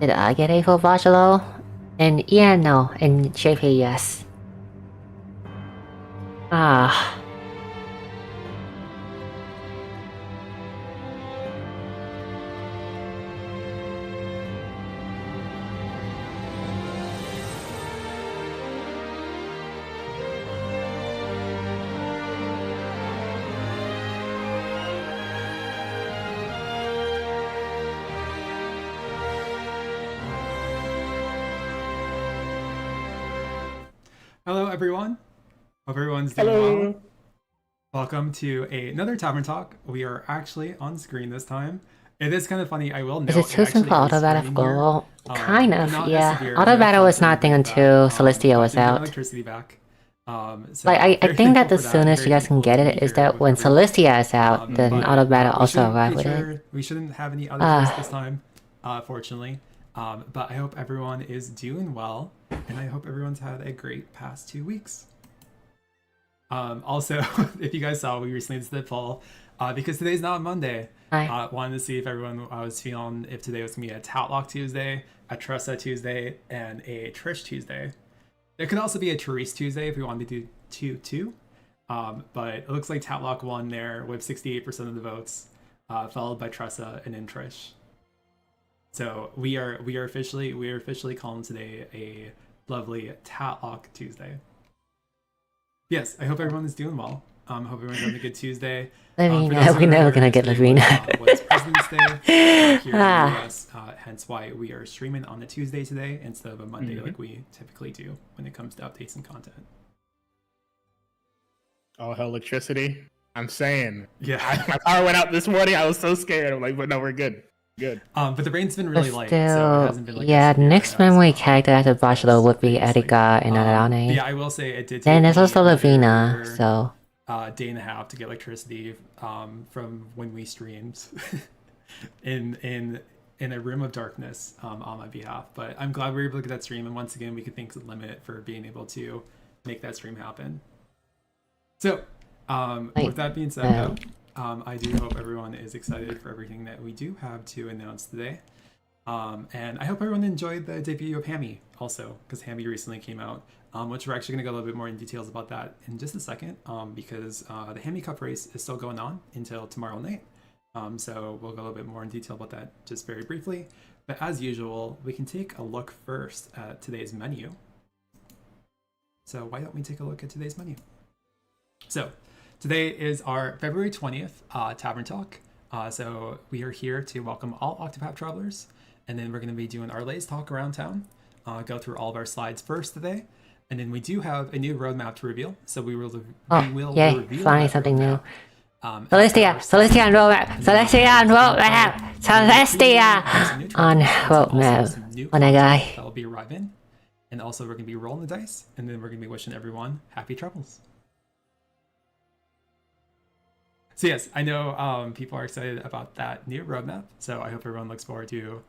Did I get a for Barcelo? And yeah, no. And JP, yes. Ah. Hello, everyone. Hope everyone's doing well. Welcome to another Tavern Talk. We are actually on screen this time. It is kind of funny. I will note. Is it too soon for Auto Battle? Well, kind of, yeah. Auto Battle was not a thing until Celestia was out. Electricity back. So I think that the soonest you guys can get it is that when Celestia is out, then Auto Battle also arrive with it. We shouldn't have any other this time, fortunately. But I hope everyone is doing well, and I hope everyone's had a great past 2 weeks. Also, if you guys saw, we recently did the poll, because today's not Monday. Wanted to see if everyone was feeling if today was going to be a Tatlock Tuesday, a Tressa Tuesday, and a Trish Tuesday. There could also be a Therese Tuesday if we wanted to do two. But it looks like Tatlock won there with 68% of the votes, followed by Tressa and then Trish. So we are officially calling today a lovely Tatlock Tuesday. Yes, I hope everyone is doing well. Hope everyone's having a good Tuesday. Lavina, we know we're gonna get Lavina. Was President's Day here in the US, hence why we are streaming on a Tuesday today instead of a Monday like we typically do when it comes to updates and content. Oh, hell, electricity. I'm saying. Yeah. My power went out this morning. I was so scared. I'm like, but no, we're good. Good. But the rain's been really light, still, so it hasn't been like yeah, next memory character after Barcelo would be Erika and Arane. Yeah, I will say it did take Then there's also me Lavina, so day and a half to get electricity from when we streamed in a room of darkness on my behalf. But I'm glad we were able to get that stream, and once again we could thank the Limit for being able to make that stream happen. So with that being said, though, I do hope everyone is excited for everything that we do have to announce today. And I hope everyone enjoyed the debut of Hammy also, because Hammy recently came out, which we're actually going to go a little bit more in details about that in just a second, because the Hammy Cup race is still going on until tomorrow night. So we'll go a little bit more in detail about that just very briefly. But as usual, we can take a look first at today's menu. So why don't we take a look at today's menu? So today is our February 20th Tavern Talk. So we are here to welcome all Octopath travelers, and then we're going to be doing our latest talk around town, go through all of our slides first today, and then we do have a new roadmap to reveal. So we will reveal finally something new. Celestia on roadmap on a guy. That will be arriving, and also we're going to be rolling the dice, and then we're going to be wishing everyone happy travels. So yes, I know people are excited about that new roadmap, so I hope everyone looks forward to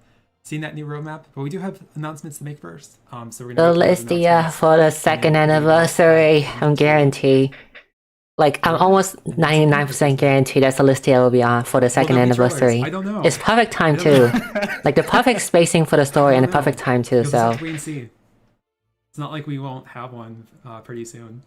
seeing that new roadmap. But we do have announcements to make first. So we're going to Celestia for the second anniversary. I'm guaranteed. Like, I'm almost 99% guaranteed that Celestia will be on for the second anniversary. I don't know. It's perfect time too. Like the perfect spacing for the story and the perfect time too. So wait and see. It's not like we won't have one pretty soon.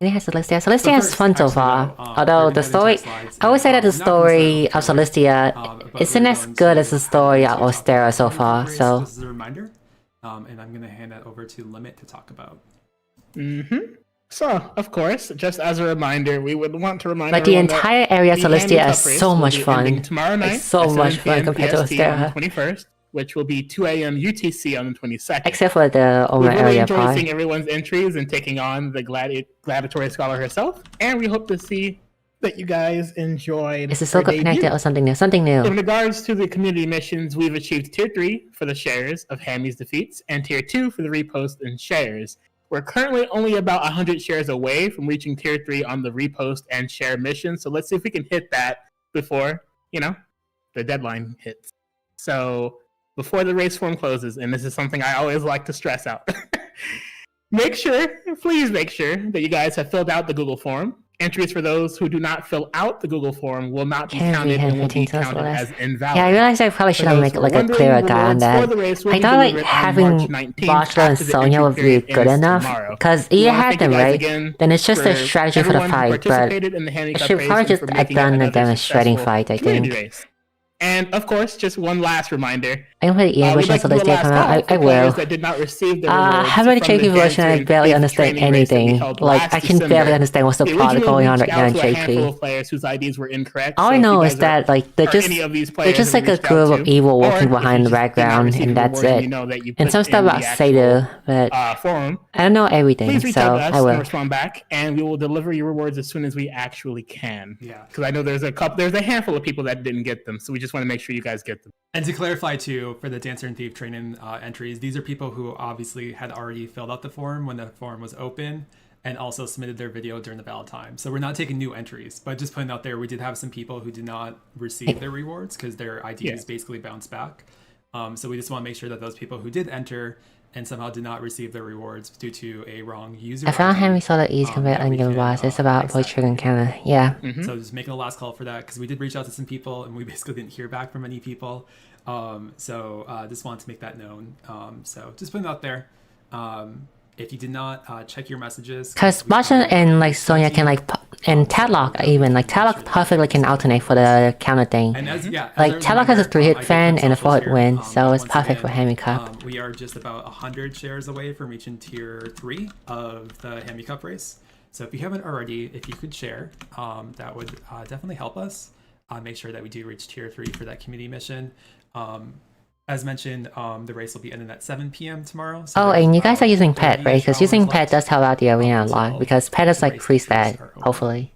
I think Celestia is fun so far. Although the story, I would say that the story of Celestia isn't as good as the story of Ostera so far. So this is a reminder, and I'm gonna hand that over to Limit to talk about. So, of course, just as a reminder, we would want to remind but the entire area of Celestia is so much fun. Tomorrow night, like, so much fun compared to Ostera. On the 21st, which will be 2 a.m. UTC on the 22nd. Except for the Oma area area enjoyed part. Seeing everyone's entries and taking on the gladiatory scholar herself, and we hope to see that you guys enjoyed. Is the circle connected or something new? Something new. In regards to the community missions, we've achieved Tier 3 for the shares of Hammy's defeats, and Tier 2 for the repost and shares. We're currently only about 100 shares away from reaching Tier 3 on the repost and share mission, so let's see if we can hit that before, the deadline hits. So, before the race form closes, and this is something I always like to stress out, please make sure that you guys have filled out the Google form Entries for those who do not fill out the Google form will not be Can't counted read and will be handwriting counted less. as invalid. Yeah, I realized I probably should have made like a wondering, clearer guide on rewards for that. the race will I be thought like delivered on having March 19th Bachelor and after the Sonya entry would be period good ends enough. tomorrow. Because We you wanna had thank you them guys right, again then it's just a for strategy for the everyone who fight. But participated in the I handicap should race probably and just for have making it done a another demonstrating successful fight, I community think. race. And of course, just one last reminder. I can play the We'd version like so to do this a day last come out. call I for will. players that did not receive their rewards How about a from the JP version? I Dancer barely Thief understand training race that we anything. held Like, last I can barely December. understand what's the We plot originally going on reached right now out in to a handful JP. of players whose IDs were incorrect. All so I if you know guys is that like they're are just any of these they're players just that we like a reached out group of to, evil or walking if behind you the just did not background, receive and your that's rewards and it. you know that you And put some stuff in the about actual, Seder, but forum, I don't know everything, please reach out so to us I and will. respond back, and we will deliver your rewards as soon as we actually can. Yeah. Because I know there's a handful of people that didn't get them, so we just want to make sure you guys get them. And to clarify too, for the Dancer and Thief training entries, these are people who obviously had already filled out the form when the form was open and also submitted their video during the valid time. So we're not taking new entries, but just putting out there, we did have some people who did not receive their rewards because their IDs basically bounced back. So we just want to make sure that those people who did enter and somehow did not receive their rewards due to a wrong user I found ID, Henry saw the easy convert that we onion can, boss. It's about fix voice that. trigger and camera. Yeah. So just making a last call for that because we did reach out to some people and we basically didn't hear back from any people. Just wanted to make that known. So just putting it out there. If you did not check your messages, Because Bachelor and like Sonya can like and Tadlock even like Tadlock perfectly can alternate for the counter thing. and as Like Tadlock has a 3-hit I did fan put and a socials 4-hit here. win, so it's Once perfect for again, Hammy Cup. We are just about 100 shares away from reaching tier 3 of the Hammy Cup race. So if you haven't already, if you could share, that would definitely help us make sure that we do reach tier 3 for that community mission. As mentioned, the race will be ending at 7 p.m. tomorrow. So Oh, there's and you guys are using Pet, 30-ish right? Because hours using left. Pet does help out the arena a lot. until Because Pet is the like race free entries stat, are open. hopefully.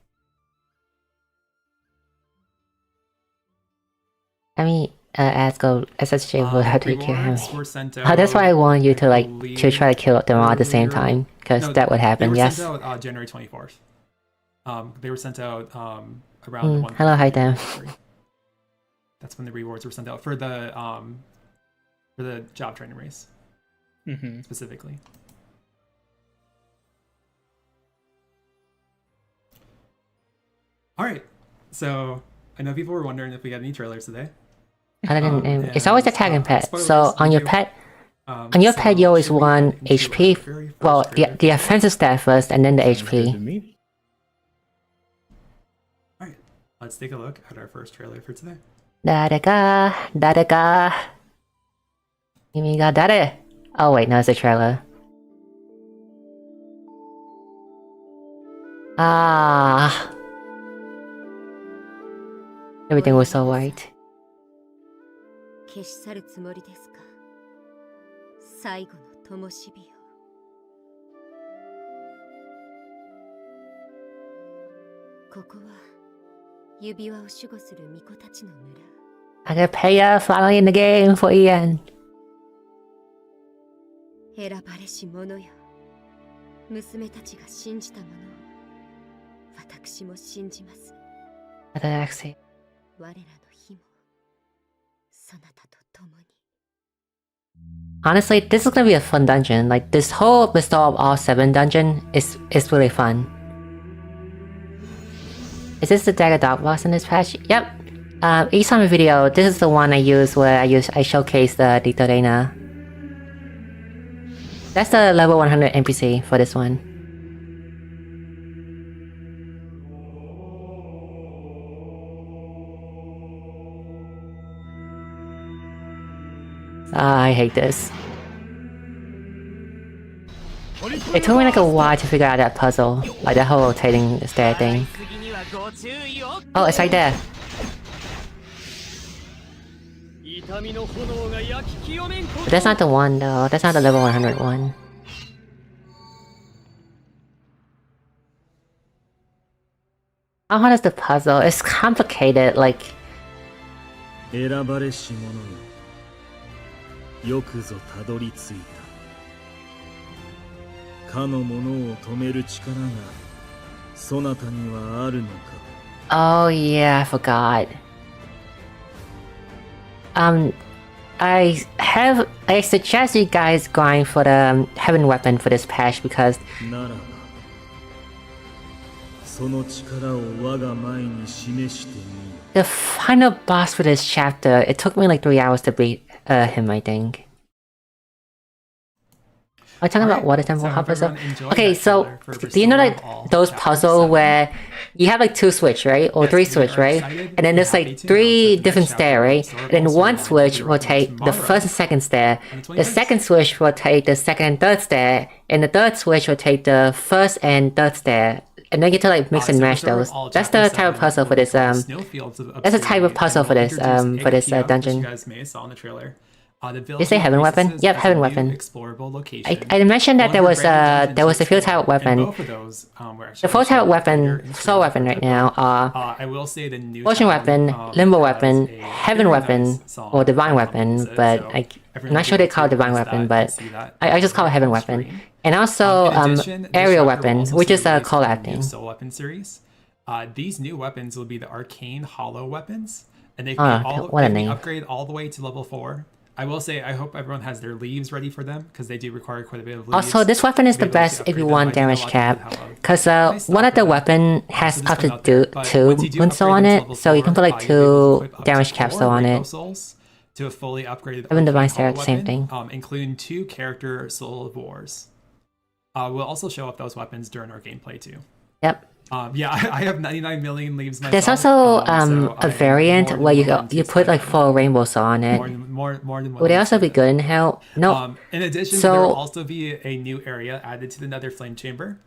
I mean, ask go SSJ will have to kill him. Rewards were sent out, That's why I want you to like to believe, try to kill them all at the same earlier. time, because No, that would They happen. were Yes. sent out January 24th. They were sent out around the 1. Hello, hi Dan. That's when the rewards were sent out for the job training race specifically. All right, so I know people were wondering if we had any trailers today. Other than it's always attack and Pet. spoilers, So on we your do. pet, on your pet, you always want HP. Well, the offensive stat first, and then the HP. All right, let's take a look at our first trailer for today. Da-da-ga, da-da-ga. Kimi ga dare. Oh wait, no, it's a trailer. Ah. Everything was so white. 消し去るつもりですか最後の灯火をここは指輪を守護する巫女たちの村 I got Paya finally in the game for Ian. 選ばれし者よ娘たちが信じたものを私も信じます Actually, 我らの日もそなたと共に honestly, this is gonna be a fun dungeon. Like this whole Bestow of All 7 dungeon is really fun. Is this the Dagger Dog boss in this patch? Yep. Each time video, this is the one I use where I showcase the Ditorena. That's the level 100 NPC for this one. I hate this. It took me like a while to figure out that puzzle, like the whole rotating stair thing. Oh, it's right there. But that's not the one though, that's not the level 100 one. How hard is the puzzle? It's complicated, like... 選ばれし者よよくぞたどり着いたかの者を止める力がそなたにはあるのか Oh yeah, I forgot. I suggest you guys grind for the heaven weapon for this patch because ならばその力を我が前に示してみよ。 The final boss for this chapter, it took me like 3 hours to beat him, I think. Are we talking about Water Temple Hopper stuff? Okay, so do you know like those puzzle where you have like 2 switch, right? Or 3 switch, right? And then there's like 3 different stair, right? And then one switch will take the first and second stair. The second switch will take the second and third stair. And the third switch will take the first and third stair. And then you get to like mix and match those. That's the type of puzzle for this that's the type of puzzle for this dungeon. You guys may have saw in the trailer. You say heaven weapon? Yep, heaven weapon. Explorable location. I mentioned that there was a field type weapon. Both of those were actually The full type weapon, soul weapon right now are I will say the new potion weapon, limbo weapon, has a heaven very weapon, nice song or divine that weapon, references it, but so I'm everyone not sure they call it who divine knows weapon, that can but see that I just call it heaven on weapon. screen. And also In addition, this aerial chapter will weapon, also which is see release cold from the acting. new Soul Weapon series. These new weapons will be the arcane hollow weapons, and they Ah, can what a they can name. upgrade all the way to level 4. I will say, I hope everyone has their leaves ready for them because they do require quite a bit of leaves. Also, this weapon is to be the able to best if you upgrade them. want I do know a damage lot of cap, people have a because nice one of stock the of them. weapon So has just up put to out there. But two once you do moonstone upgrade on them to it, level so you can 4, put like you'll be able to 2 equip up to damage 4 capsule on rainbow it. souls to a fully upgraded Even divine arcane hollow stare, same weapon, thing. including 2 character soul of wars. We'll also show up those weapons during our gameplay too. Yep. Yeah, I have 99 million leaves myself. There's also so a I'm variant more than where you willing to you put like spend 4 rainbow saw on it. more than Would they willing also to be spend good in hell? No. it. In addition, So- there will also be a new area added to the Nether Flame Chamber.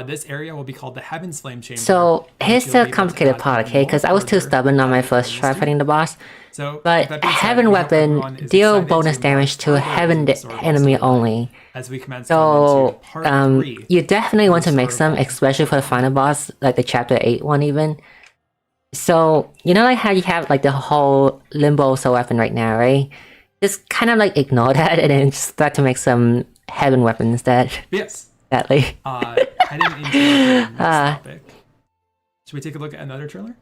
This area will be called the Heaven's Flame Chamber. So in here's which you'll the be able to complicated add part, okay? more Because I was too order stubborn on my added first to try the fighting the boss. So, But that being said, heaven we hope everyone weapon is deal excited bonus to damage to march further heaven into the Sword Ball enemy storyline only. as we commence So going into part 3. you definitely want to make Sword some, Ball. especially for the final boss, like the chapter 8 one even. So you know like how you have like the whole limbo soul weapon right now, right? Just kind of like ignore that and then just start to make some heaven weapons instead. Yes. Sadly. Heading into our next topic. Should we take a look at another trailer?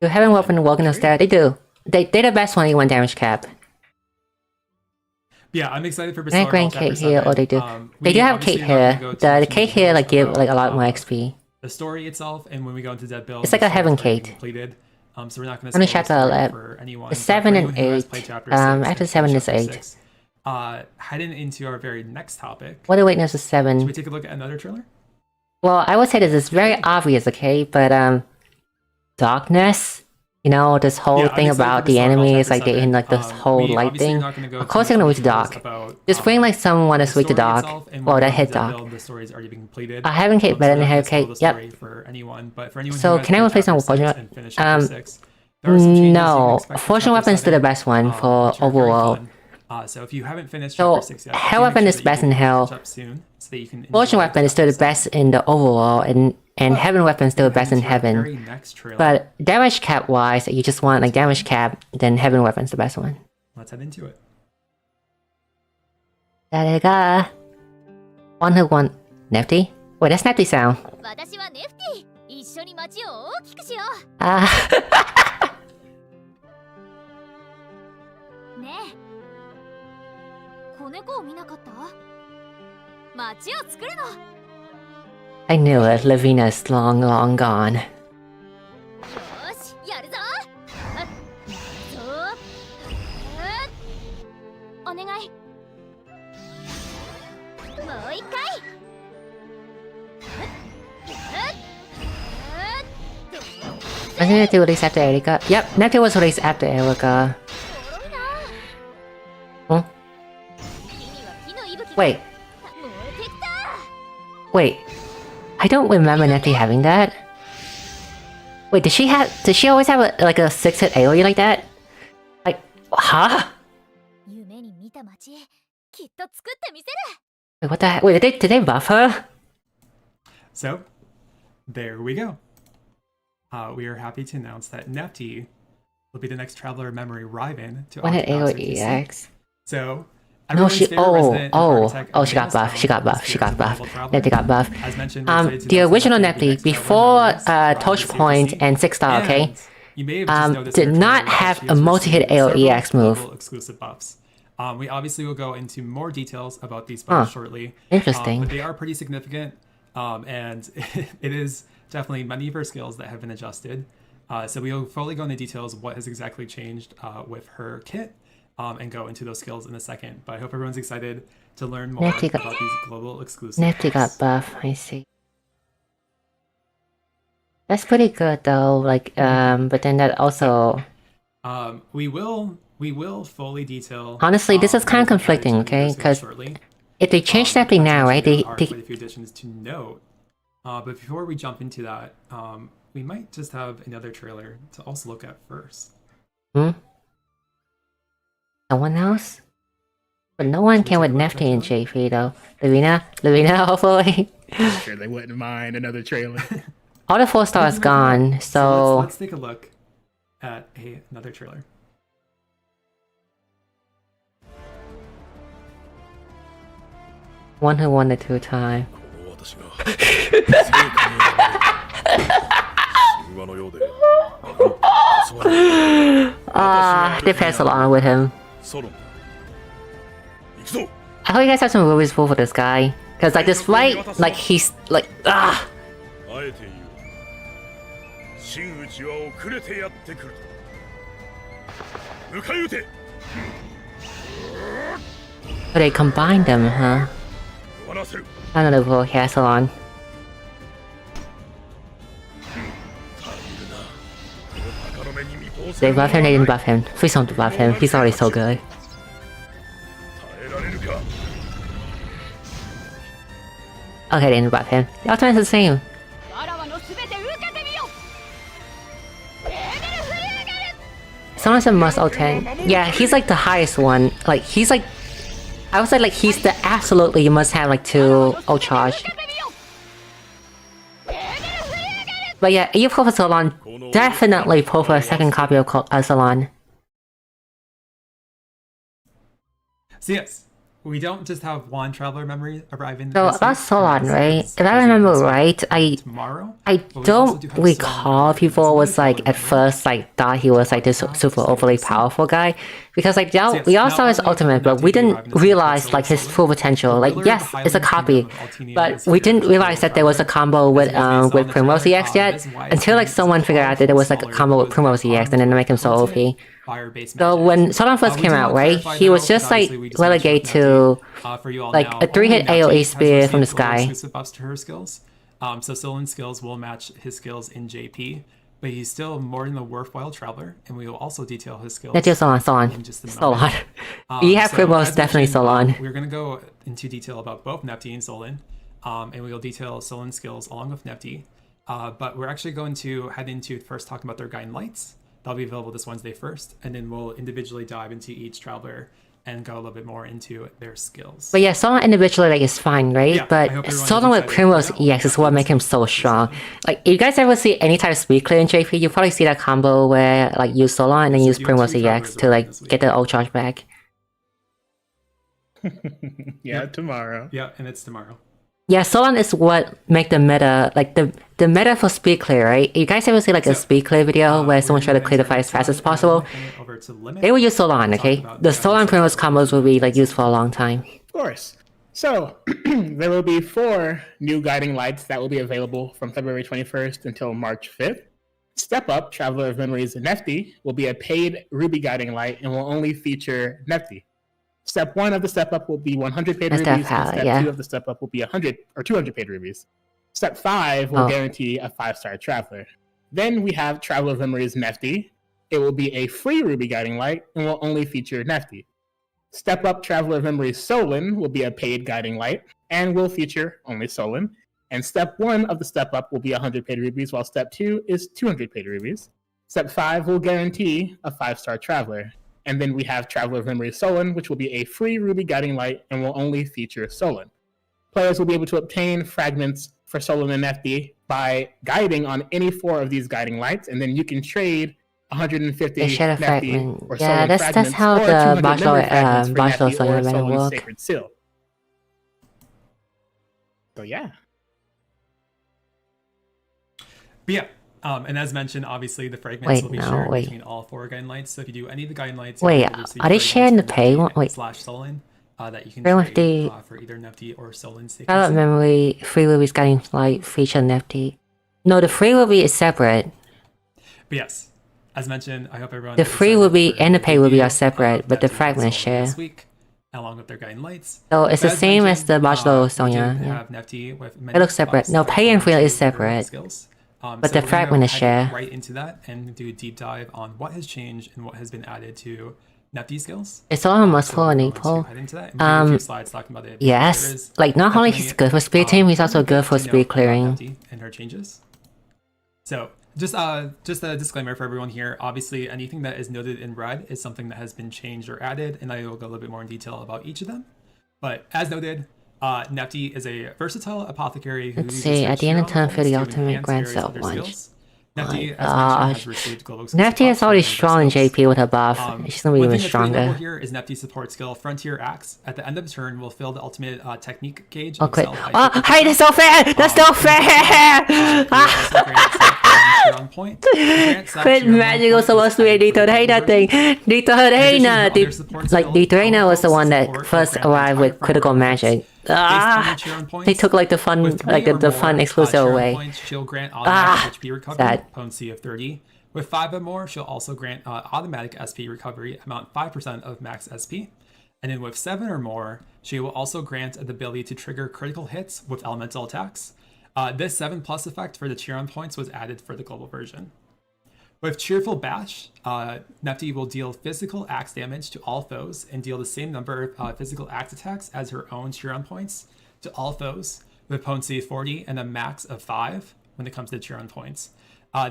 Do heaven weapon walking upstairs? They do. They're the best one you want damage cap. Yeah, I'm excited for Can I Bizarre grant Chapter cake here? 7. Or they do? We They do have obviously cake are not here. gonna go too The much cake into here like give details like a lot about, more XP. the story itself, and when we go into that build, It's like a heaven cake. completed. So we're not going On the to chapter spoil the story 11. for anyone. The but 7 for and anyone who has 8. played chapter 6 After and 7 finished is chapter 8. 6, heading into our very next topic. What do we witness is Should 7? we take a look at another trailer? Well, I would say this is very obvious, okay? But darkness. You know, this whole Yeah, thing I'm excited about for the Bizarre Ball enemies, Chapter like they 7. in like this whole We light obviously are thing. not gonna go Of too course, they're much gonna into reach dark. details about, Just bring like someone to the switch to story dark. itself, and Or when that we hit go into dark. build, the story's already been completed. I haven't cake So better we're than not hair gonna spoil cake. the Yep. story for anyone, but for anyone So who has can I played replace some chapter fortune? 6 and finished chapter 6, there are some changes you can expect for Fortune chapter weapon's still the 7, best one for which are very overall. fun. So if you haven't finished So, chapter 6 yet, hell do make weapon sure is that you best in catch hell. up soon so that you can Fortune enjoy weapon is still chapter the 7. best in the overall, and heaven weapon is still the best in Heading to our very heaven. next trailer. But damage cap wise, you just want like damage cap, then heaven weapon's the best one. Let's head into it. 誰が One who want Nefty? Wait, that's Nefty sound. 私はネフティ、一緒に街を大きくしよ Ah, うねえ子猫を見なかった街を作るの I knew it. Lavina is long, long gone. よしやるぞあそうお願いもう一回 Wasn't Nefty released after Erika? Yep, Nefty was released after Erika. おもろいな Huh? 君は火の息吹 Wait, 燃えてきた wait. I don't remember Nefty having that. Wait, did she always have like a 6-hit AoE like that? Like, huh? 夢に見た街きっと作ってみせる Wait, what the heck? Wait, did they buff her? So, there we go. We are happy to announce that Nefty will be the next Traveler Memory Riven to When did Octopath AoE COTC. X? So, No, everyone's she. favorite Oh, resident in oh, Architect oh, she got Arena's buffed. She got town buffed. is She got Fear's buffed. Level Traveler. Nefty got buffed. As mentioned, we're excited to The announce that original Nefty will be Nefty next before Traveler Memories Touch Riven Point COTC. and 6-star, okay? And you may have just noticed did in her not trailer that have she a has multi-hit received AoE X several move. global exclusive buffs. We obviously will go into more details about these buffs shortly. Interesting. But they are pretty significant. And it is definitely many of her skills that have been adjusted. So we'll fully go into details of what has exactly changed with her kit and go into those skills in a second. But I hope everyone's excited to learn more Nefty about these global exclusives. Nefty got buff, I see. That's pretty good though, like, but then that also... We will fully detail... Honestly, this is kind of conflicting, okay? Because if they change Nefty now, right, there are quite a few additions to note. But before we jump into that, we might just have another trailer to also look at first. Someone else? But no one can with Nefty and JP though. Levina, hopefully. I'm sure they wouldn't mind another trailer. All the 4 stars gone, so... Let's take a look at another trailer. One who won the 2-time. They pass along with him. I hope you guys have some rubies full for this guy. Cause like this fight, like he's like But they combined them, huh? Another full castle on. They buff him, they didn't buff him. Please don't buff him, he's already so good. Okay, they didn't buff him. The ultimate's the same. Solon's a must 010. Yeah, he's like the highest one. Like, he's like... I would say like he's the absolutely must have like 2 ult charge. But yeah, you pull for Solon, definitely pull for a second copy of Solon. So yes, we don't just have one traveler memory arriving. So about Solon, right? If I remember right, I don't recall people was like at first like thought he was like this super overly powerful guy, because like we all saw his ultimate, but we didn't realize like his full potential. Like yes, it's a copy, but we didn't realize that there was a combo with Primrose EX yet until like someone figured out that there was like a combo with Primrose EX and then make him so OP. So when Solon first came out, right, he was just like relegated to like a 3-hit AoE spear from the sky. Exclusive buffs to her skills. So Solon's skills will match his skills in JP, but he's still more than a worthwhile traveler, and we will also detail his skills. That's just Solon. You have Primrose, definitely Solon. We're going to go into detail about both Nefty and Solon, and we will detail Solon's skills along with Nefty. But we're actually going to head into first talking about their guiding lights. That'll be available this Wednesday first, and then we'll individually dive into each traveler and go a little bit more into their skills. But yeah, Solon individually like is fine, right? Yeah, but Solon with Primrose EX is what makes him so strong. Like if you guys ever see any type of speed clear in JP, you probably see that combo where like use Solon and then use Primrose EX to like get the ult charge back. Yeah, tomorrow. Yeah, and it's tomorrow. Yeah, Solon is what make the meta, like the meta for speed clear, right? You guys ever see like a speed clear video where someone try to clear the fight as fast as possible? They will use Solon, okay? The Solon Primrose combos will be like used for a long time. Of course. So, there will be 4 new guiding lights that will be available from February 21st until March 5th. Step Up, Traveler of Memories Nefty, will be a paid Ruby guiding light and will only feature Nefty. Step 1 of the Step Up will be 100 paid rubies, and Step 2 of the Step Up will be 100 or 200 paid rubies. Step 5 will guarantee a 5-star Traveler. Then we have Traveler of Memories Nefty. It will be a free Ruby guiding light and will only feature Nefty. Step Up Traveler of Memories Solon will be a paid guiding light and will feature only Solon. And Step 1 of the Step Up will be 100 paid rubies, while Step 2 is 200 paid rubies. Step 5 will guarantee a 5-star Traveler. And then we have Traveler of Memory Solon, which will be a free Ruby guiding light and will only feature Solon. Players will be able to obtain fragments for Solon and Nefty by guiding on any 4 of these guiding lights, and then you can trade 150 Nefty or Solon fragments, that's how or the 200 memory fragments for Nefty Solon or Solon's work. Sacred Seal. So yeah. But yeah. And as mentioned, obviously the fragments will be shared between all 4 guiding lights. So if you do any of the guiding lights, are they sharing the pay one? /Solon, that you can Same with trade the for either Nefty or Solon. Pilot memory, free will be guiding flight, feature Nefty. No, the free will be is separate. But yes, as mentioned, I hope everyone. The is free will be excited for and the pay will be debut are separate, but the Nefty and fragment is Solon this share. week, along with their guiding lights. So it's the But as same as the mentioned, Bachelor we Sonya. did Yeah. have Nefty with It looks separate. No, pay and free is separate. Skills. But So the we're gonna fragment go is head share. right into that and do a deep dive on what has changed and what has been added to Nefty skills. It's all must So pull we're and going equal. to head into that. And we'll do a few slides talking about it. because there Yes. is Like not only he's definitely, good for speed team, he's also good for to speed note about clearing. Nefty and her changes. So just a disclaimer for everyone here. Obviously, anything that is noted in red is something that has been changed or added, and I will go a little bit more in detail about each of them. But as noted, Nefty is a versatile apothecary who Let's uses see, her at the end of Chiron turn for the points to ultimate enhance grand various self other launch. skills. Nefty, as gosh. mentioned, has received global exclusive Nefty is buffs already for strong in skills. JP with her buff. She's gonna be One even thing that's really notable stronger. here is Nefty's support skill, Frontier Axe. At the end of the turn, will fill the ultimate technique gauge. Oh, of quick. cell height Oh, 50%. hey, that's not fair! That's not fair! Quit magic was supposed to be Dito Reina thing. Dito Reina! Like, Dito Reina was the one that first arrived with critical magic. They took like the fun, like the fun exclusive away. She'll grant automatic HP recovery, sad. potency of 30. With 5 or more, she'll also grant automatic SP recovery, amount 5% of max SP. And then with 7 or more, she will also grant the ability to trigger critical hits with elemental attacks. This 7+ effect for the Chiron points was added for the global version. With Cheerful Bash, Nefty will deal physical axe damage to all foes and deal the same number of physical axe attacks as her own Chiron points to all foes with potency of 40 and a max of 5 when it comes to Chiron points.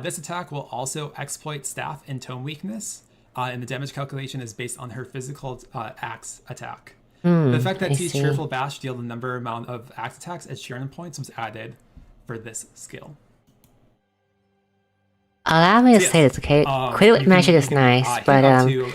This attack will also exploit staff and tome weakness, and the damage calculation is based on her physical axe attack. The fact that I T's see. Cheerful Bash deal the number amount of axe attacks as Chiron points was added for this skill. Allow me to So, say this, okay? you Critical can- magic you is can, nice, hit but up to,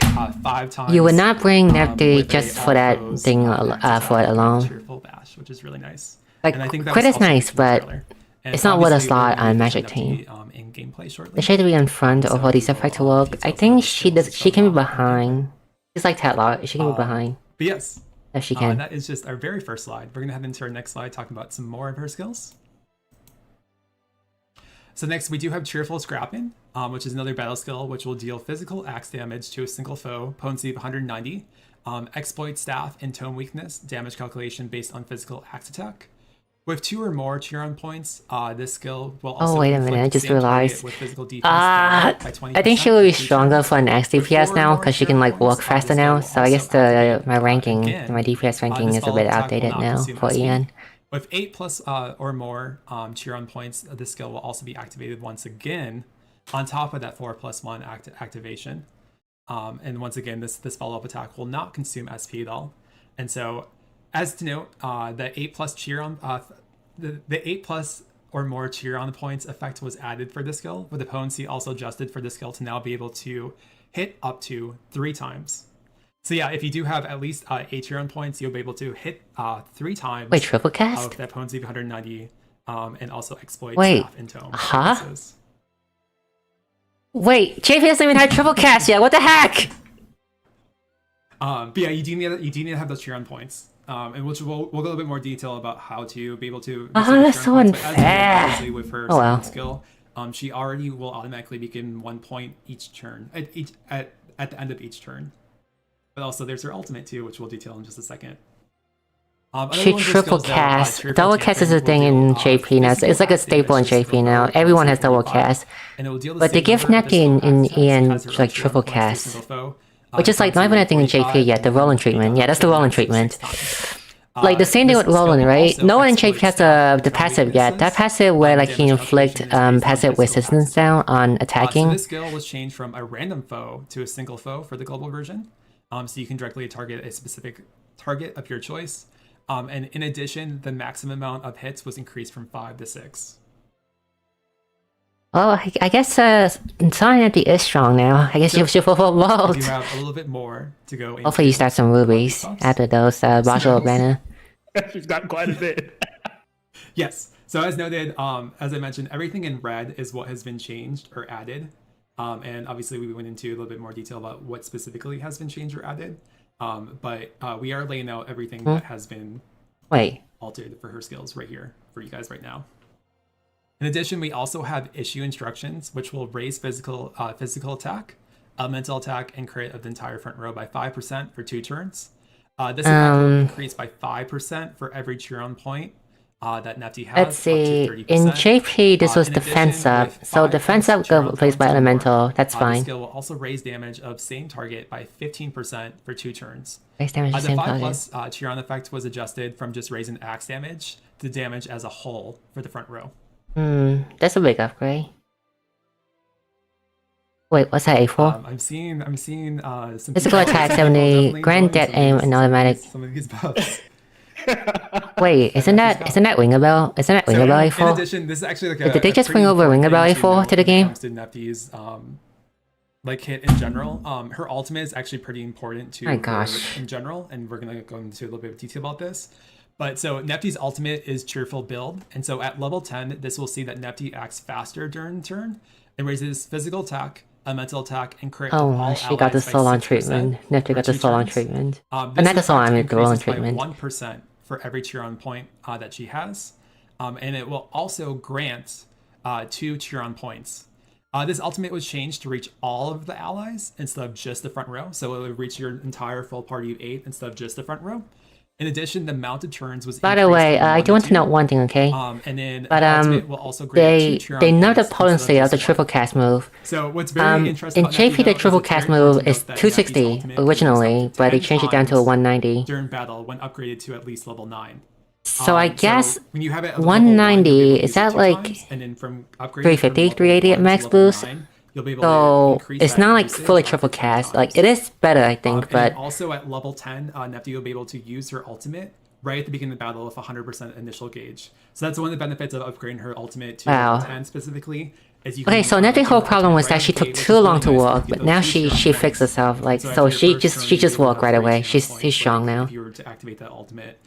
5 times, you would not bring Nefty with just a for that all-foes, thing axe for it attack alone. Cheerful Bash, which is really nice. Like, And I think that crit was is also nice, mentioned in the but trailer. And it's not worth a obviously, slot we're on gonna Magic get team. Nefty, in gameplay shortly. They should be in front of all these So we effects to will, work. I details think on the she skills does. She can be from, behind. She's like Tatlock. She can be behind But yes, if she can. that is just our very first slide. We're going to head into our next slide talking about some more of her skills. So next we do have Cheerful Scrapping, which is another battle skill which will deal physical axe damage to a single foe, potency of 190, exploit staff and tome weakness, damage calculation based on physical axe attack. With 2 or more Chiron points, this skill will also Wait a inflict minute, I the just same target realized. with physical defense by I 20% think she will be for 2 stronger turns. for an X With DPS 4 or now more because she can Chiron like walk points, faster this now. will So I guess also activate my ranking, again. my DPS ranking This is a follow-up bit attack will outdated not now consume for SP. Ian. With 8+ or more Chiron points, this skill will also be activated once again, on top of that 4+1 activation. And once again, this follow-up attack will not consume SP at all. And so, as to note, the 8+ Chiron, the 8+ or more Chiron points effect was added for this skill, with the potency also adjusted for this skill to now be able to hit up to 3 times. So yeah, if you do have at least 8 Chiron points, you'll be able to hit 3 times. Wait, triple cast? Of that potency of 190, and also exploit Wait, staff and tome. huh? bonuses. Wait, JP doesn't even have triple cast yet. What the heck? But yeah, you do need to have those Chiron points. And we'll go a little bit more detail about how to be able to. That's so Chiron points. But as you know, unfair. obviously with her Oh, well. skill, she already will automatically begin 1 point each turn at the end of each turn. But also there's her ultimate too, which we'll detail in just a second. She triple cast. Double cast is a thing in JP now. It's like a staple in JP now. Everyone has double cast. But they give Nefty in Ian like triple cast. Which is like not even a thing in JP yet, the Roland treatment. Yeah, that's the Roland treatment. Like the same thing with Roland, right? No one in JP has the passive yet. That passive where like he inflict passive resistance down on So attacking. this skill was changed from a random foe to a single foe for the global version. So you can directly target a specific target of your choice. And in addition, the maximum amount of hits was increased from 5 to 6. Oh, I guess Solon Nefty is strong now. I guess you should fulfill We both. do have a little bit more to go into. Hopefully you start some rubies after those Bachelor banner. She's got quite a bit. Yes. So as noted, as I mentioned, everything in red is what has been changed or added. And obviously we went into a little bit more detail about what specifically has been changed or added. But we are laying out everything that has been Wait. altered for her skills right here for you guys right now. In addition, we also have issue instructions, which will raise physical attack, elemental attack, and crit of the entire front row by 5% for 2 turns. This effect will increase by 5% for every Chiron point that Nefty has. Let's see. Up to 30%. In JP, this was In defense addition, up. with So 5 defense up Chiron go replaced by points or more, elemental. That's This fine. skill will also raise damage of same target by 15% for 2 turns. Raise damage The the same 5 target. plus Chiron effect was adjusted from just raising axe damage to damage as a whole for the front row. That's a big upgrade. Wait, what's that A4? I'm seeing some Physical people- attack some people 70, definitely grand enjoying dead aim, and automatic. some of these buffs. Wait, isn't that Ringer Bell? Isn't that Ringer Bell In A4? addition, this is actually like Did they just bring over Ringer Bell A4 to the game? When it comes to Nefty's like hit in general, her ultimate is actually pretty important to My her gosh. in general, and we're gonna go into a little bit of detail about this. But so Nefty's ultimate is cheerful build, and so at level 10, this will see that Nefty acts faster during turn and raises physical attack, elemental attack, and crit. of Oh, all she got the allies by Solon 6% treatment. Nefty for got the 2 Solon turns. treatment. This Not the Solon, I effect mean the Roland increases by treatment. 1% for every Chiron point that she has. And it will also grant 2 Chiron points. This ultimate was changed to reach all of the allies instead of just the front row. So it would reach your entire full party of 8 instead of just the front row. In addition, the mounted turns was By the increased way, from I 1 do want to two. note one thing, okay? And then But the ultimate will also grant 2 Chiron they know the points instead potency of the just triple 1. cast move. So what's very interesting In about Nefty, JP, the though, is triple it's cast very important move to is note that 260 Nefty's ultimate can be originally, used up to but they 10 changed it down to a times 190. during battle when upgraded to at least level 9. So I guess when you have it at level 190, 1, you'll be able to is use that it 2 like times, and then from upgrading 350, from 380 at level 1 max to level boost? 9, you'll be able So to increase it's that not like usage fully up to triple 10 cast. Like times. it is better, I think, And but also at level 10, Nefty will be able to use her ultimate right at the beginning of the battle with 100% initial gauge. So that's one of the benefits of upgrading her ultimate to Wow. level 10 specifically. Is you okay. can, So get Nefty's whole her problem ultimate was right that out she the took gate, which too is long really to nice walk, get but those now 2 Chiron she fixed points. herself. Like So so after your she first turn, just you'll be able walked to right have 3 away. Chiron She's points, strong like, now. if you were to activate that ultimate.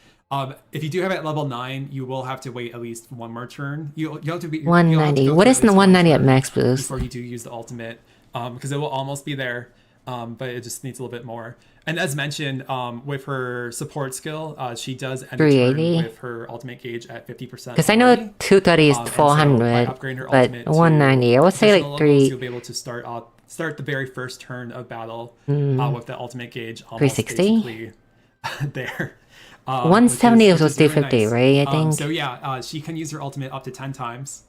If you do have it at level 9, you will have to wait at least 1 more turn. You'll have to be 190. go What through is at the least 1 190 at turn max boost? before you do use the ultimate, because it will almost be there, but it just needs a little bit more. And as mentioned, with her support skill, she does end the turn 380? with her ultimate gauge at 50%. Because I know 230 is And so by 400, upgrading her but ultimate to 190. I would say additional like levels, 3. you'll be able to start the very first turn of battle with the ultimate gauge almost 360? basically there. 170 was which is 350, right? I think. So yeah, she can use her ultimate up to 10 times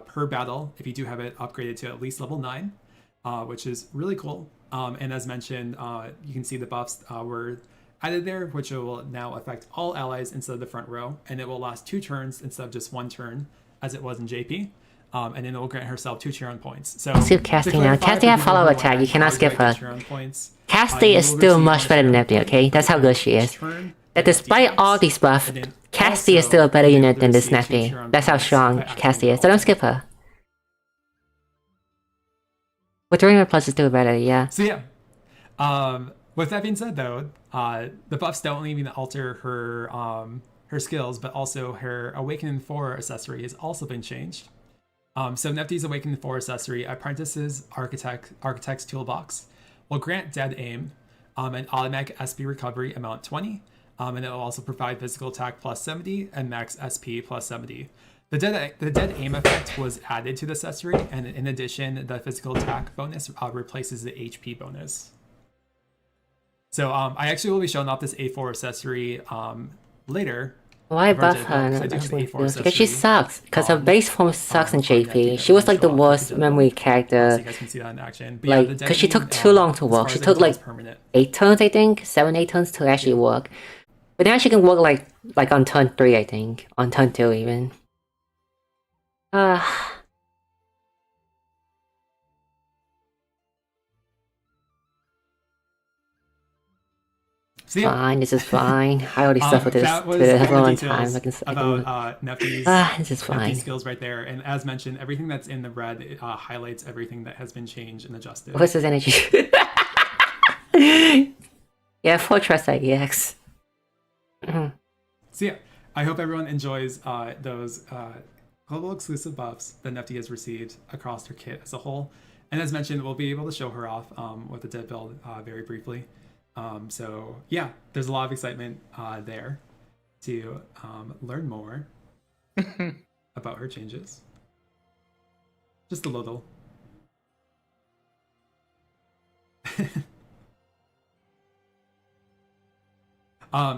per battle if you do have it upgraded to at least level 9, which is really cool. And as mentioned, you can see the buffs were added there, which will now affect all allies instead of the front row, and it will last 2 turns instead of just 1 turn, as it was in JP. And then it will grant herself 2 Chiron points. So Let's do Cassie now. Cassie have follow attack. You cannot skip her. Cassie is still much better than Nefty, okay? That's how good she is. That despite all these buffs, Cassie is still a better unit than this Nefty. That's how strong Cassie is. So don't skip her. With Ringer Plus is still better, yeah. So yeah, with that being said though, the buffs don't even alter her skills, but also her Awakening 4 accessory has also been changed. So Nefty's Awakening 4 accessory, Apprentice's Architect's Toolbox, will grant dead aim, and automatic SP recovery amount 20, and it will also provide physical attack plus 70 and max SP plus 70. The dead aim effect was added to the accessory, and in addition, the physical attack bonus replaces the HP bonus. So I actually will be showing off this A4 accessory later. Why I've already buff did it, her? 'cause I do have the A4 Because she accessory, sucks. Because her base form sucks in for Nefty JP. that She was will like the show off worst with memory So character. you guys can see that in action. But Like, yeah, the dead 'cause she aim, took too long to as walk. far She as I took can tell, like is permanent. 8 turns, I think. 7, 8 turns to actually work. But now she can work like on turn 3, I think. On turn 2 even. So yeah, Fine, this is fine. I already suffered this that was to all a the long details time. about Nefty's This is fine. Nefty's skills right there. And as mentioned, everything that's in the red highlights everything that has been changed and adjusted. What's his energy? Yeah, Fortress IEX. So yeah, I hope everyone enjoys those global exclusive buffs that Nefty has received across her kit as a whole. And as mentioned, we'll be able to show her off with the dead build very briefly. So yeah, there's a lot of excitement there to learn more about her changes. Just a little.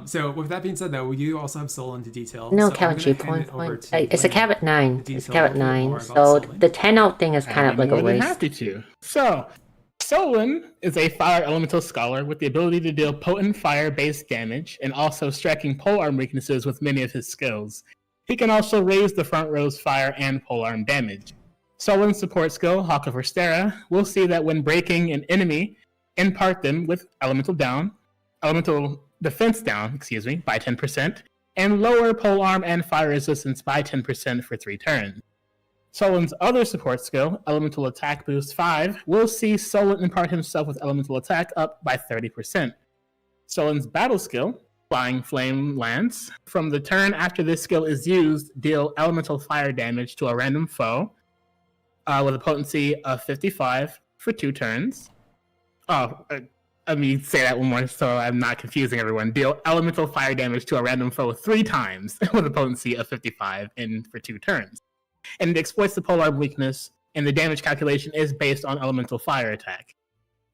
So with that being said, though, you also have Solon to detail. No, so count you point. It's a cap at 9. It's a cap at 9. So the 10-out thing is kind of like a more than waste. happy to. So, Solon is a fire elemental scholar with the ability to deal potent fire-based damage and also striking polearm weaknesses with many of his skills. He can also raise the front row's fire and polearm damage. Solon's support skill, Hawk of Restera, will see that when breaking an enemy, impart them with elemental defense down, by 10%, and lower polearm and fire resistance by 10% for 3 turns. Solon's other support skill, Elemental Attack Boost 5, will see Solon impart himself with Elemental Attack up by 30%. Solon's battle skill, Flying Flame Lance, from the turn after this skill is used, deal elemental fire damage to a random foe with a potency of 55 for 2 turns. Let me say that one more so I'm not confusing everyone. Deal elemental fire damage to a random foe 3 times with a potency of 55 for 2 turns. And it exploits the polearm weakness, and the damage calculation is based on elemental fire attack.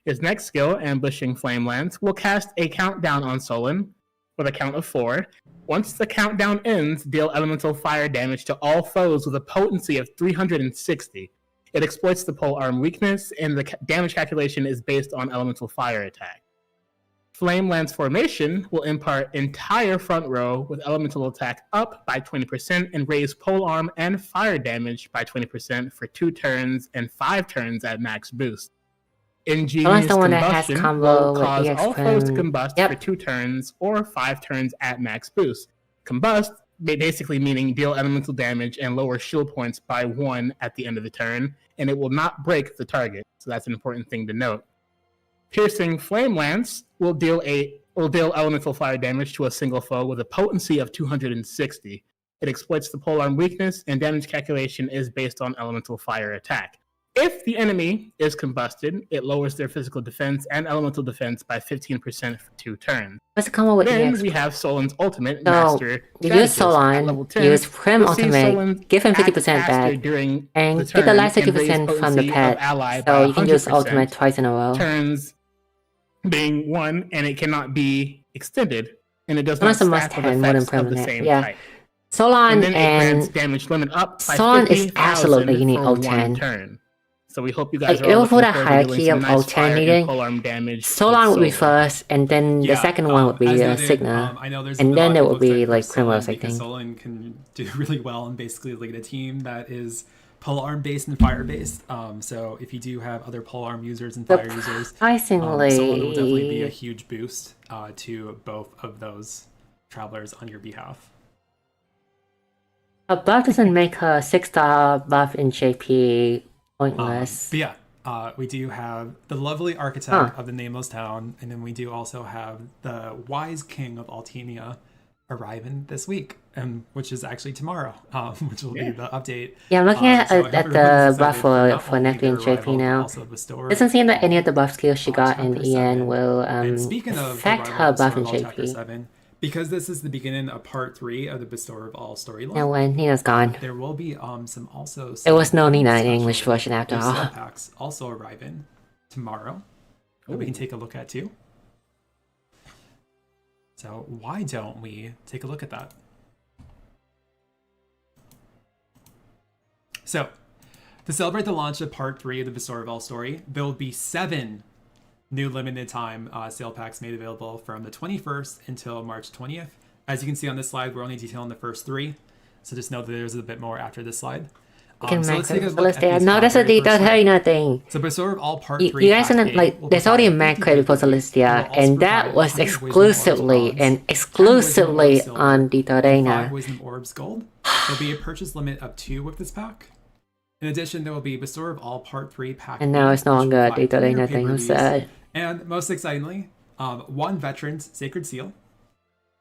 His next skill, Ambushing Flame Lance, will cast a countdown on Solon with a count of 4. Once the countdown ends, deal elemental fire damage to all foes with a potency of 360. It exploits the polearm weakness, and the damage calculation is based on elemental fire attack. Flame Lance Formation will impart entire front row with elemental attack up by 20% and raise polearm and fire damage by 20% for 2 turns and 5 turns at max boost. Ingenious the one that has Combustion combo will with cause EX all foes to Prim. combust for 2 turns or 5 turns at max boost. Combust, basically meaning deal elemental damage and lower shield points by 1 at the end of the turn, and it will not break the target, so that's an important thing to note. Piercing Flame Lance will deal elemental fire damage to a single foe with a potency of 260. It exploits the polearm weakness, and damage calculation is based on elemental fire attack. If the enemy is combusted, it lowers their physical defense and elemental defense by 15% for 2 turns. What's the combo with Then EX? we have Solon's ultimate, So, Master you Strategist. use Solon, At level 10, use Prim you'll see Solon Ultimate, give him act 50% faster back, during and the get the turn last and 50% raise from the potency of pet. ally So by you can use 100%. Ultimate twice in a row. Turns being 1, and it cannot be extended, and it does Unless not a must stack with 10 more than effects of the permanent. same Yeah. type. Solon And then it grants and damage limit up by Solon is 50,000 absolutely you need for 1 110. turn. So we hope you guys Like, are all if we looking put a forward to hierarchy dealing some of nice O10 fire and needing, polearm damage. Solon with would be Solon. first, and then the second one would be as noted, Signa. I know there's and a then lot it of would be people like for Solon Primrose, I because think. Solon can do really well and basically like a team that is polearm based and fire based. So if you do have other polearm users and fire users, Surprisingly, Solon will definitely be a huge boost to both of those travelers on your behalf. a buff doesn't make a 6-star buff in JP pointless. But yeah, we do have the lovely architect of the Nameless Town, and then we do also have the Wise King of Altenia arriving this week, which is actually tomorrow, which will be the update. Yeah, I'm looking at so the everyone's buff excited for not only Nefty and their JP arrival, but now. also the Bestower Doesn't seem that any of the of buff skills she got in Chapter EN 7. will And speaking of affect the her arrival of buff in Bestower of All Chapter JP. 7, because this is the beginning of part 3 of the Bestower of All storyline, And when Nina's gone. there will be some It was no Nina in special English version after resale all. packs also arriving tomorrow that we can take a look at too. So why don't we take a look at that? So to celebrate the launch of part 3 of the Bestower of All story, there will be 7 new limited time sale packs made available from the 21st until March 20th. As you can see on this slide, we're only detailing the first 3. So just know that there's a bit more after this slide. Can So make let's take a it look at these No, that's a very detail, first tell slide. you nothing. So Bestower of All part You 3 guys pack didn't eight like will there's already a provide Mac 50 credit for victory, Celestia, will also and that provide was 100 Wisdom exclusively Orbs and bronze, 10 Wisdom exclusively Orbs silver, on and 5 Ditorena. Wisdom Orbs gold. There'll be a purchase limit of 2 with this pack. In addition, there will be Bestower of All part 3 pack. And now it's no which will longer provide Ditorena 3 thing, I'm pay-per-views. sad. And most excitingly, 1 Veteran's Sacred Seal.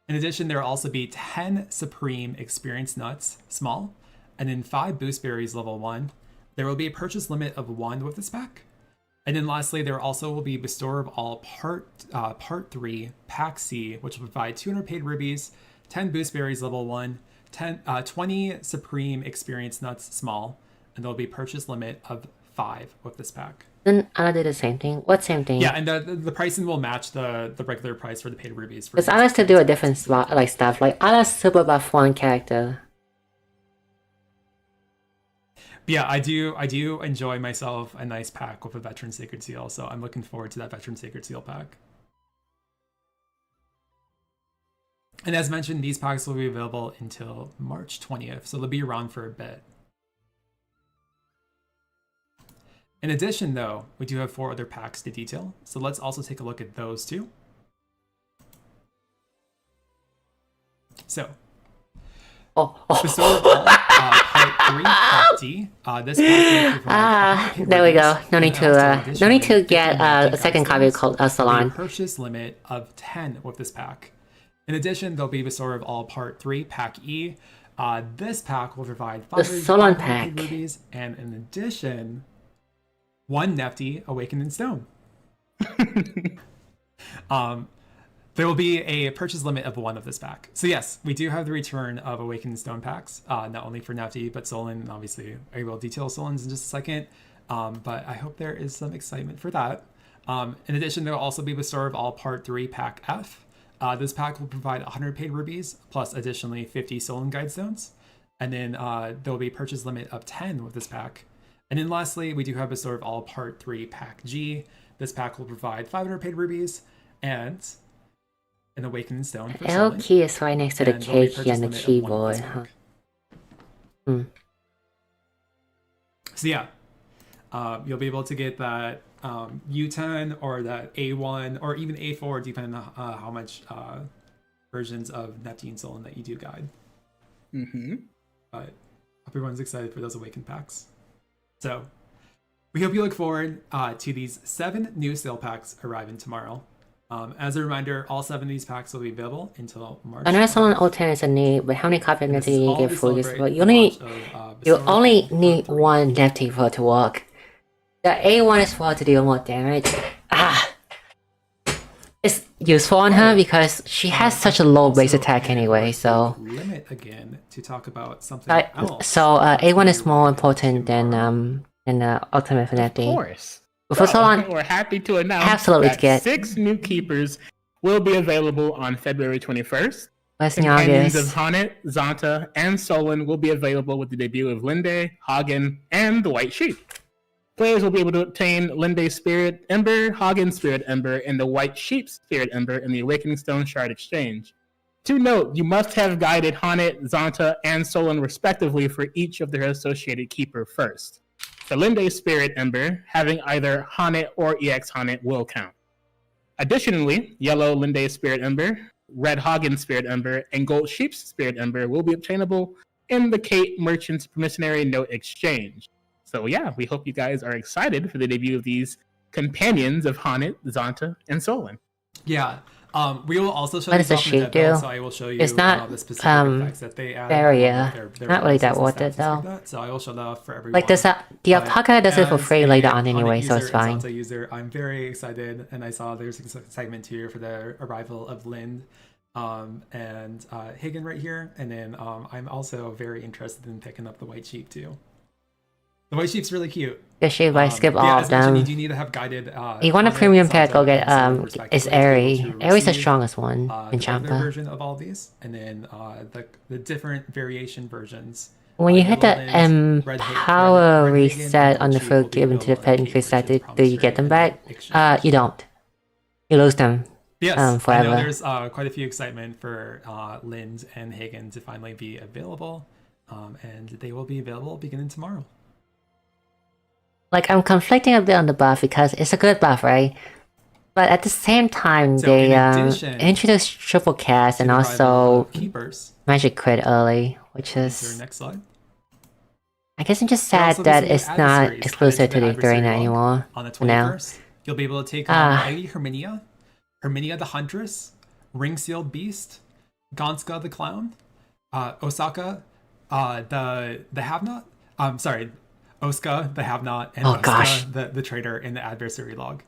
In addition, there will also be 10 Supreme Experience Nuts, small, and then 5 Boost Berries level 1. There will be a purchase limit of 1 with this pack. And then lastly, there also will be Bestower of All Part 3, Pack C, which will provide 200 paid rubies, 10 boost berries level 1, 20 Supreme Experience Nuts small, and there'll be purchase limit of 5 with this pack. Then I'll do the same thing. What same thing? Yeah, and the pricing will match the regular price for the paid rubies. Because I like to do a different stuff. Like I like super buff one character. But yeah, I do enjoy myself a nice pack with a Veteran Sacred Seal, so I'm looking forward to that Veteran Sacred Seal pack. And as mentioned, these packs will be available until March 20th, so they'll be around for a bit. In addition, though, we do have 4 other packs to detail, so let's also take a look at those too. So, Bestower of All, Part 3, Pack D. This pack will there we go. No need to get a second copy called Solon. Purchase limit of 10 with this pack. In addition, there'll be Bestower of All Part 3, Pack E. This pack will provide 5 Solon pack rubies, and in addition, 1 Nefty Awakened in Stone. There will be a purchase limit of 1 of this pack. So yes, we do have the return of Awakened in Stone packs, not only for Nefty, but Solon, and obviously I will detail Solon's in just a second, but I hope there is some excitement for that. In addition, there will also be Bestower of All Part 3 Pack F. This pack will provide 100 paid rubies, plus additionally 50 Solon Guide Stones, and then there will be a purchase limit of 10 with this pack. And then lastly, we do have Bestower of All Part 3 Pack G. This pack will provide 500 paid rubies and an Awakened Stone for L Solon. key is right next to the K key on the keyboard. So yeah, you'll be able to get that U10 or that A1 or even A4, depending on how much versions of Nefty and Solon that you do guide. But hope everyone's excited for those Awakened packs. So we hope you look forward to these 7 new sale packs arriving tomorrow. As a reminder, all 7 of these packs will be available until March. I know Solon O10 is a need, but how many copies of Nefty do you get for this? But you only need 1 Nefty for it to work. The A1 is for to deal more damage. It's useful on her because she has such a low base attack anyway, so... Limit again to talk about something else. So A1 is more important than Ultimate for Nefty. Of course. For Solon, we're happy to announce absolutely that 6 new keepers will be available on February 21st. Blessing Companions of August. Haunted, Zonta, and Solon will be available with the debut of Linde, Hagen, and the White Sheep. Players will be able to obtain Linde's Spirit Ember, Hagen's Spirit Ember, and the White Sheep's Spirit Ember in the Awakening Stone Shard Exchange. To note, you must have guided Haunted, Zonta, and Solon respectively for each of their associated keeper first. The Linde's Spirit Ember, having either Haunted or EX Haunted, will count. Additionally, Yellow Linde's Spirit Ember, Red Hagen's Spirit Ember, and Gold Sheep's Spirit Ember will be obtainable in the Kate Merchant's Promissory Note Exchange. So yeah, we hope you guys are excited for the debut of these companions of Haunted, Zonta, and Solon. Yeah. We will also show What you does the something sheep that they'll- do? So I will show you It's not, the specific effects that they add. barrier. Their Not really that bonuses and worth it, stats and though. like that. So I will show that off for everyone. Like the alpaca does it for As free a later on Haunted anyway, so user it's fine. and Zonta user, I'm very excited, and I saw there's excitement here for the arrival of Lind and Hagen right here, and then I'm also very interested in picking up the White Sheep too. The White Sheep's really cute. The shape I skip Yeah, all as of mentioned, them. You do need to have guided. You want a Haunted, premium pack, go Zonta, get and Solon it's respectively Airy. to be able to Airy's the receive, strongest one in the regular Champa. version of all these, and then the different variation versions. When you hit the Yellow Lind, power Red Hagen, reset on the Gold Sheep fruit will be given to the available pet at increase Kate that, do Merchant's you get them Promissory back? Exchange. You don't. You lose them. Yes, I know forever. there's quite a few excitement for Lind and Hagen to finally be available, and they will be available beginning tomorrow. Like, I'm conflicting a bit on the buff because it's a good buff, right? But at the same time, So they in addition introduced triple cast and The arrival also of keepers. magic crit early, which Is there is... next slide? I guess I'm just There'll sad also be that some new it's not adversaries exclusive added to the Adversary arena log anymore. On the for now. 21st, you'll be able to take on Lady Herminia, Herminia the Huntress, Ring Sealed Beast, Gonska the Clown, Osaka, the Have-Not. Oska, the Have-Not, and Oh, Oska, gosh. the Traitor in the Adversary log.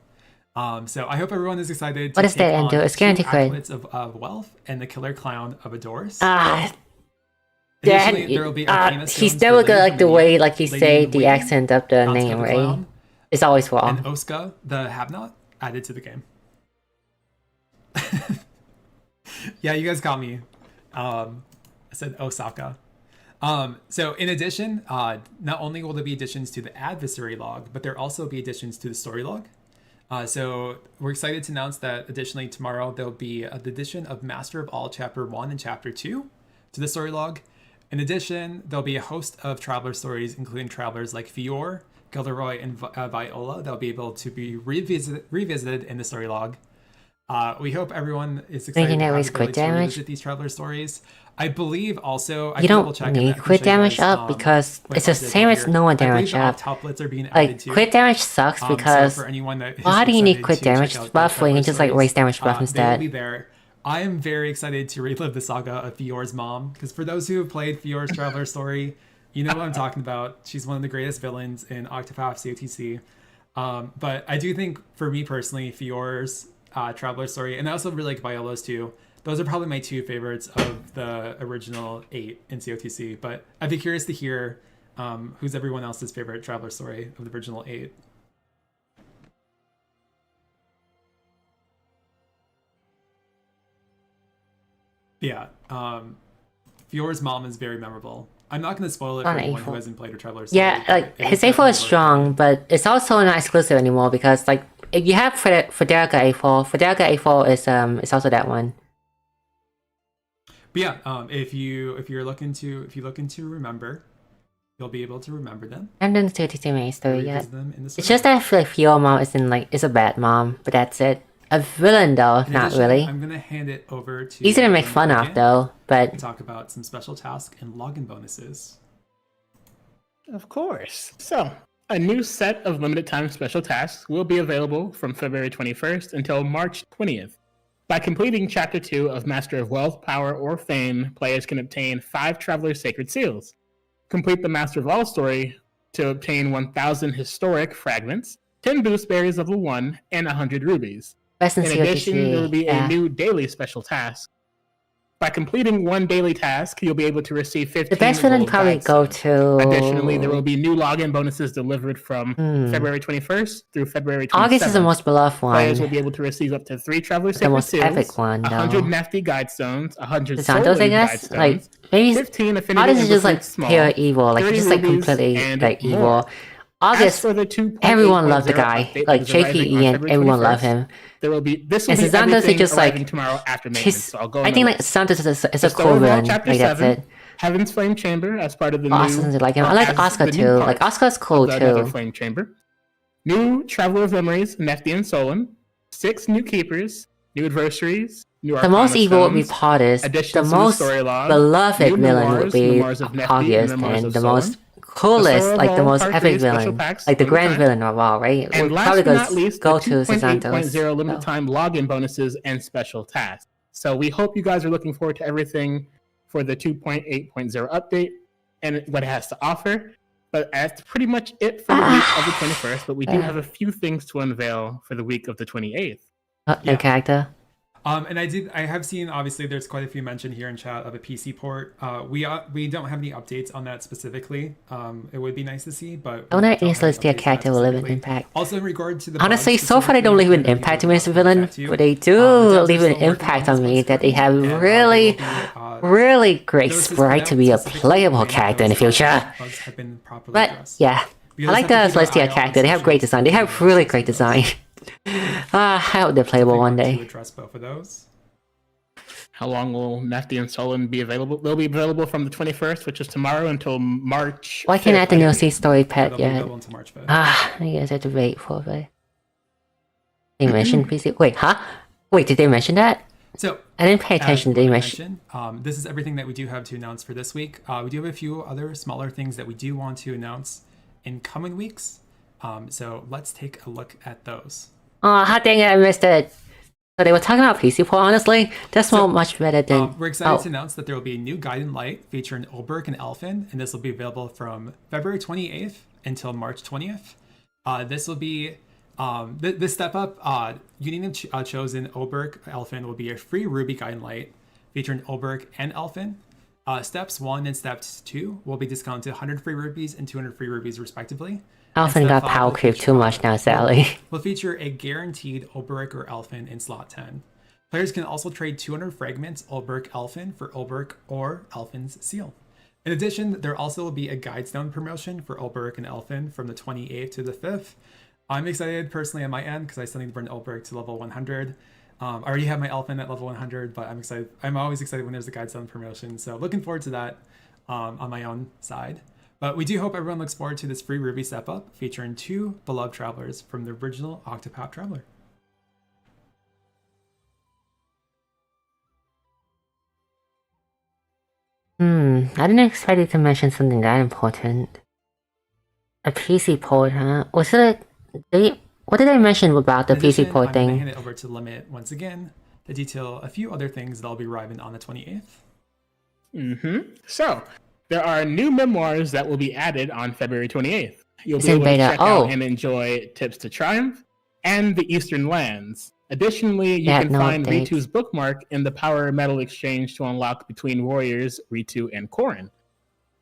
So I hope everyone is excited to What does take that on do? It's two guaranteed crit. Acolytes of Wealth and the Killer Clown of Adoris. Dad, Additionally, there will be Arcana he's Stones never for gonna Lady like the Herminia, way like you Lady say in the Waiting, accent of the Danska name, the right? Clown, It's always and wrong. Oska, the Have-Not, added to the game. Yeah, you guys got me. I said Osaka. So in addition, not only will there be additions to the Adversary log, but there'll also be additions to the story log. So we're excited to announce that additionally tomorrow there'll be the addition of Master of All Chapter 1 and Chapter 2 to the story log. In addition, there'll be a host of Traveler stories, including travelers like Fior, Gilderoy, and Viola that'll be able to be revisited in the story log. We hope everyone is excited Thinking to that have was the crit ability to damage? revisit these Traveler stories. I believe also I You can don't double-check need and I can crit show you damage guys, up because what it's the I did same as here. no one I believe damage the up. octuplets are being added Like too. crit damage sucks So because for anyone that is why do you need excited crit to check damage out the buff when you Traveler can just like stories, raise damage buff They will instead? be there. I am very excited to relive the saga of Fior's mom, because for those who have played Fior's Traveler story, you know what I'm talking about. She's one of the greatest villains in Octopath COTC. But I do think, for me personally, Fior's Traveler story, and I also really like Viola's too. Those are probably my two favorites of the original 8 in COTC. But I'd be curious to hear who's everyone else's favorite Traveler story of the original 8. Yeah, Fior's mom is very memorable. I'm not going to spoil it for On anyone who A4. hasn't played a Traveler story. Yeah, like It his is A4 definitely is worth strong, it. but it's also not exclusive anymore because like if you have Federica A4, Federica A4 is it's also that one. But yeah, if you look into remember, you'll be able to remember them. I haven't done the 32 main story yet. Revisit them in the It's story. just that I feel like Fiora mom is a bad mom, but that's it. A villain though, In not addition, really. I'm gonna hand it over to Easy to make Linda fun of again though, to but talk about some special tasks and login bonuses. Of course. So, a new set of limited time special tasks will be available from February 21st until March 20th. By completing Chapter 2 of Master of Wealth, Power, or Fame, players can obtain 5 Traveler's Sacred Seals. Complete the Master of All story to obtain 1,000 Historic Fragments, 10 Boost Berries level 1, and 100 Rubies. best in In addition, there will be COTC. a new daily special task. By completing one daily task, you'll be able to receive 15 The best villain gold probably guide go stones. to. Additionally, there will be new login bonuses delivered from February 21st through February 27th. August is the most beloved Players will one. be able to receive up to 3 Traveler The Sacred most Seals, epic one, 100 though. Nefty Guide Stones, 100 The Santos, I Solon Guide guess. Like Stones, maybe 15 Affinity August is just like Ambrosites Small, pure evil. Like 30 he's just like rubies, completely and like more. evil. As August, for the 2.8.0 everyone loved the update guy. that Like is arriving JPE on and February everyone loved 21st, him. This will be And Santos is everything just like arriving tomorrow after maintenance. He's, So I'll go I on think the like list. Santos is a The cool Story of All villain. Chapter Like that's 7, it. Heaven's Flame Chamber as part of the Austin new. doesn't like him. I like as Oscar the new too. part Like Oscar's cool of the Nether too. Flame Chamber. New Traveler of Memories, Nefty and Solon. 6 new Keepers, new Adversaries, new The most Arcana evil would be Stones, Pardis. The additions to the most story log, beloved new villain would Memoirs, be Memoirs of Nefty and August, Memoirs and of the Solon. most coolest, Story of like the All most Part epic 3 special villain, packs, like the limited grand time. villain of all, right? And Would last probably but not least, go the to Santos. 2.8.0 limited time login bonuses and special tasks. So we hope you guys are looking forward to everything for the 2.8.0 update and what it has to offer. But that's pretty much it for the week of the 21st. But we do have a few things to unveil for the week of the 28th. No Yeah. character. And I have seen, obviously there's quite a few mentioned here in chat of a PC port. We don't have any updates on that specifically. It would be nice to see, but I wonder we if don't have any Celestia updates on character that will live in specifically. Impact. Also in regard to the Honestly, bugs so far they don't specifically, leave an I know impact to people me are as a asking in villain, chat too. but they The do devs leave are an still working impact on on this me one that they have specifically, and really, they will be, really great notices put sprite out to be a specifically playable when character in the those, future. bugs have been properly But addressed. yeah, Because I like the have to keep an eye Celestia out character. on They have great design. They have really great design. I hope they're playable one To day. address both of those. How long will Nefty and Solon be available? They'll be available from the 21st, which is tomorrow, until March. Why can't I 5th, add the I no believe. sea story They'll pet be yet? available until March 5th. I guess I have to wait for it. They mentioned PC. Wait, huh? Wait, did they mention that? So I didn't pay as attention. Did they Lorna mention? mentioned, this is everything that we do have to announce for this week. We do have a few other smaller things that we do want to announce in coming weeks. So let's take a look at those. Oh, how dang it! I missed it. So they were talking about PC port, honestly. That's not much better than... We're excited to announce that there will be a new guide and light featuring Olberg and Elfin, and this will be available from February 28th until March 20th. This will be... this step up, Union chosen Olberg Elfin will be a free Ruby guide and light featuring Olberg and Elfin. Steps 1 and steps 2 will be discounted to 100 free rupees and 200 free rupees respectively. Elfin got power creep too much now, sadly. Will feature a guaranteed Olberg or Elfin in slot 10. Players can also trade 200 fragments Olberg Elfin for Olberg or Elfin's seal. In addition, there also will be a Guidestone promotion for Olberg and Elfin from the 28th to the 5th. I'm excited personally on my end because I still need to bring Olberg to level 100. I already have my Elfin at level 100, but I'm excited. I'm always excited when there's a Guidestone promotion, so looking forward to that on my own side. But we do hope everyone looks forward to this free Ruby step up featuring 2 beloved travelers from the original Octopath Traveler. I didn't expect you to mention something that important. A PC port, huh? Was it what did I mention about the PC port I'm thing? going to hand it over to Limit once again to detail a few other things that'll be arriving on the 28th. So, there are new memoirs that will be added on February 28th. You'll It's be in able to beta. check out and enjoy Tips to Triumph and the Eastern Lands. Additionally, you Yeah, can no find updates. Ritu's bookmark in the Power Metal exchange to unlock between warriors Ritu and Korin.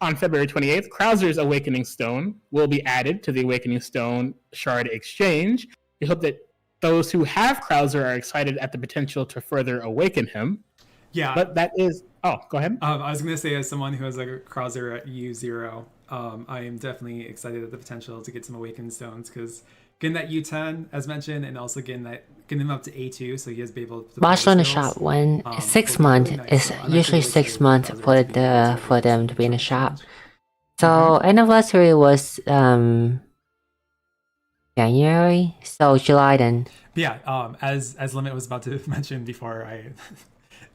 On February 28th, Krauser's Awakening Stone will be added to the Awakening Stone Shard exchange. We hope that those who have Krauser are excited at the potential to further awaken him. Yeah. But that is... Oh, go ahead. I was going to say, as someone who has like a Krauser at U0, I am definitely excited at the potential to get some Awakened Stones, because getting that U10, as mentioned, and also getting him up to A2, so he has be able to... Watch on the shop when 6 months is usually 6 months for them to be in the shop. So Anniversary was January, so July then. Yeah, as Limit was about to mention before I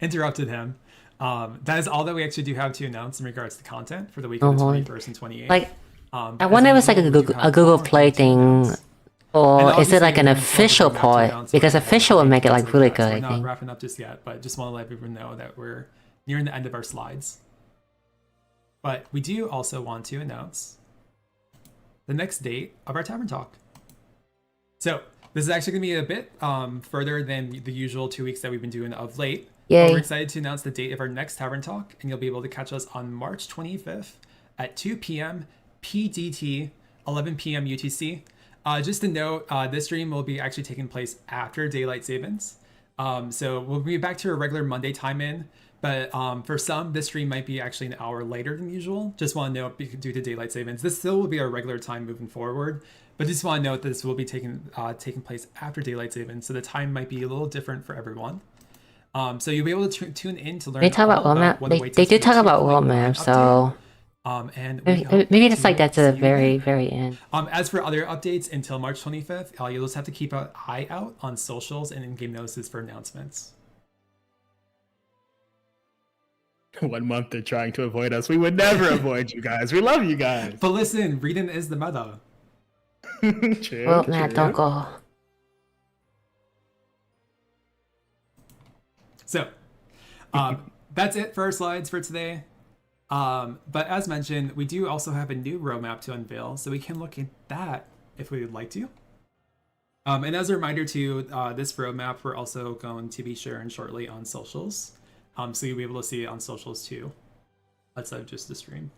interrupted him, that is all that we actually do have to announce in regards to content for the week of the 21st and 28th. Like, I wonder if it's like a Google Play thing, or is it like an official port? Because official would make it like really good, I We're not think. wrapping up just yet, but just want to let everyone know that we're nearing the end of our slides. But we do also want to announce the next date of our Tavern Talk. So this is actually going to be a bit further than the usual 2 weeks that we've been doing of late. Yay. We're excited to announce the date of our next Tavern Talk, and you'll be able to catch us on March 25th at 2 p.m. PDT, 11 p.m. UTC. Just to note, this stream will be actually taking place after Daylight Savings. So we'll be back to our regular Monday time in, but for some, this stream might be actually an hour later than usual. Just want to note, due to Daylight Savings, this still will be our regular time moving forward, but just want to note that this will be taking place after Daylight Savings, so the time might be a little different for everyone. So you'll be able to tune in to learn. They talk about roadmap. They do talk about roadmap, so and maybe it's like that's a very, very end. As for other updates until March 25th, you'll just have to keep an eye out on socials and in-game notices for announcements. 1 month they're trying to avoid us. We would never avoid you guys. We love you guys. But listen, reading is the meta. True, Roadmap, don't go. So, that's it for our slides for today. But as mentioned, we do also have a new roadmap to unveil, so we can look at that if we would like to. And as a reminder to this roadmap, we're also going to be sharing shortly on socials. So you'll be able to see it on socials too, outside of just the stream.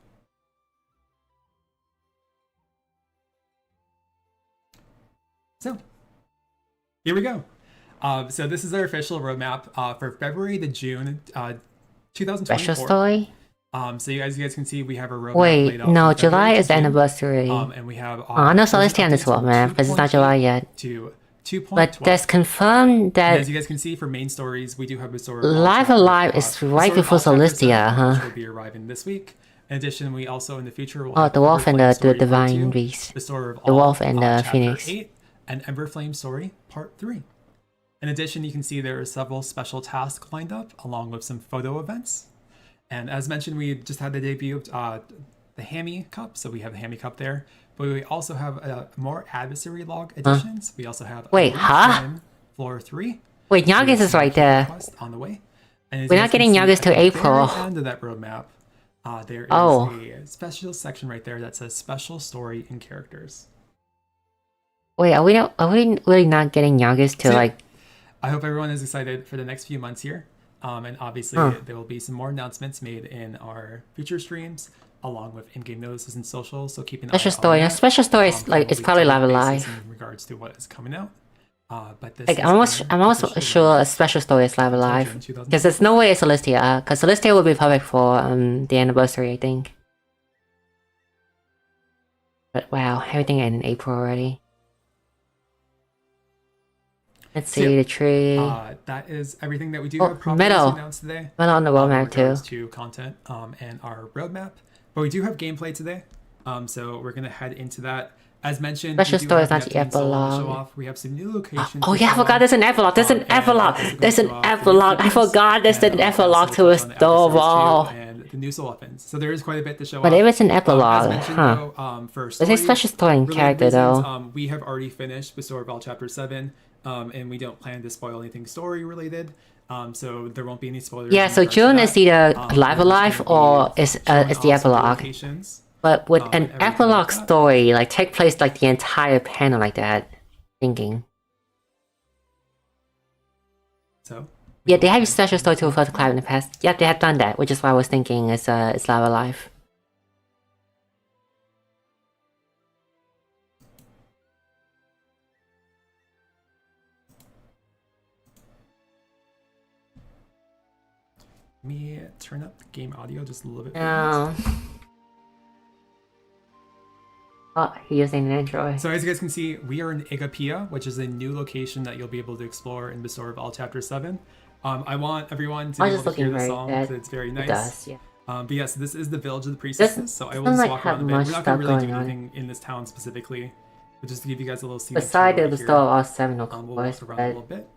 So, here we go. So this is our official roadmap for February to June 2024. Special story? So you guys can see we have a roadmap Wait, laid out no, from July February to is June. Anniversary. And we have No, so let's stay on this roadmap because it's not July yet. To 2.12. But that's confirmed And that as you guys can see for main stories, we do have a story. Live Alive is right before Solistia, huh? Which will be arriving this week. In addition, we also in the future will Oh, have the Wolf and Everflame Story the Part Divine 2, Beast. the story of The all, Wolf and the Chapter Phoenix. 8, and Everflame Story Part 3. In addition, you can see there are several special tasks lined up, along with some photo events. And as mentioned, we just had the debut of the Hammy Cup, so we have the Hammy Cup there. But we also have more Adversary log editions. We also have Wait, huh? Floor 3. Wait, Yagas is right there. On the way. And We're not getting Yagas till April. At the end of that roadmap, there is a special section right there that says special story and characters. Wait, are we really not getting Yagas till like? I hope everyone is excited for the next few months here. And obviously there will be some more announcements made in our future streams, along with in-game notices and social. So keep an eye Special on story. that. Special story is like it's probably live. In regards to what is coming out. But this Like I'm almost sure a special story is live because there's no way it's Celestia. Because Celestia will be public for the anniversary, I think. But wow, everything ended in April already. Let's see the tree. That is everything that we do have probably announced today. Metal on the roadmap too. To content and our roadmap, but we do have gameplay today. So we're gonna head into that. As mentioned, special story is not the epilogue. We have some new locations. Oh yeah, I forgot there's an epilogue. There's an epilogue. There's an epilogue. I forgot there's an epilogue to Restore of All. And the new soul weapons. So there is quite a bit to show. But if it's an epilogue, There's a special story and character though. We have already finished Restore of All Chapter 7, and we don't plan to spoil anything story related. So there won't be any spoilers. Yeah, so June is either live alive or is the epilogue. But with an epilogue story, like take place like the entire panel like that, thinking. So yeah, they have a special story to refer to Clive in the past. Yep, they have done that, which is why I was thinking it's live alive. Let me turn up the game audio just a little bit. No. Oh, he's using an Android. So as you guys can see, we are in Igapia, which is a new location that you'll be able to explore in Restore of All Chapter 7. I want everyone to be able to hear the song because it's very nice. It does, yeah. But yes, this is the village of the priestesses, so I will just walk around a bit. We're not going to really do anything in this town specifically, but just to give you guys a little scene. Beside the Restore of All 7, of we'll course, walk around a little bit.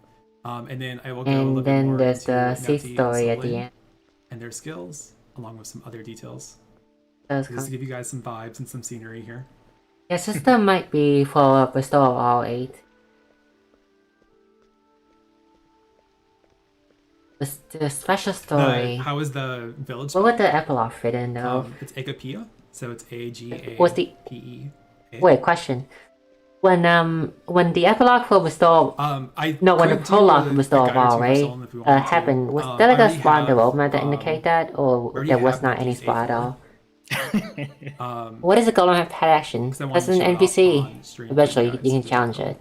And then I will go a and little bit then more there's into the seed Nefty story and at the Solon end. and their skills, along with some other details. So just to give you guys some vibes and some scenery here. Yeah, system might be for Restore of All 8. The special story. How is the village? What would the epilogue fit in though? It's Agapea, so it's A-G-A-P-E. What's the... Wait, question. When the epilogue for Restore... when the prologue for Restore of All, right, happened, was there like a spot in the roadmap that indicate that? Or there was not any spot at all? What is a golem have pet action? That's an NPC. Eventually, you can challenge it.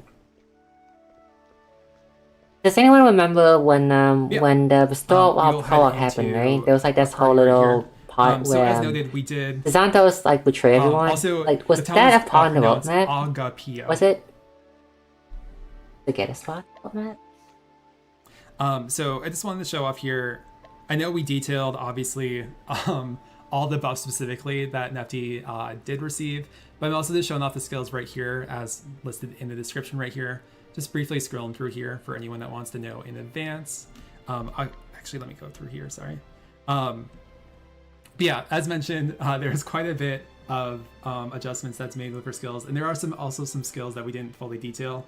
Does anyone remember when the Restore All prologue happened, right? There was like this whole little part so where as noted, we did Xanthos like betray everyone. Like was that a part of the roadmap? Agapea. Was it to get a spot roadmap? So I just wanted to show off here. I know we detailed obviously all the buffs specifically that Nefty did receive, but I'm also just showing off the skills right here as listed in the description right here. Just briefly scrolling through here for anyone that wants to know in advance. Actually, let me go through here, sorry. But yeah, as mentioned, there's quite a bit of adjustments that's made with her skills, and there are also some skills that we didn't fully detail.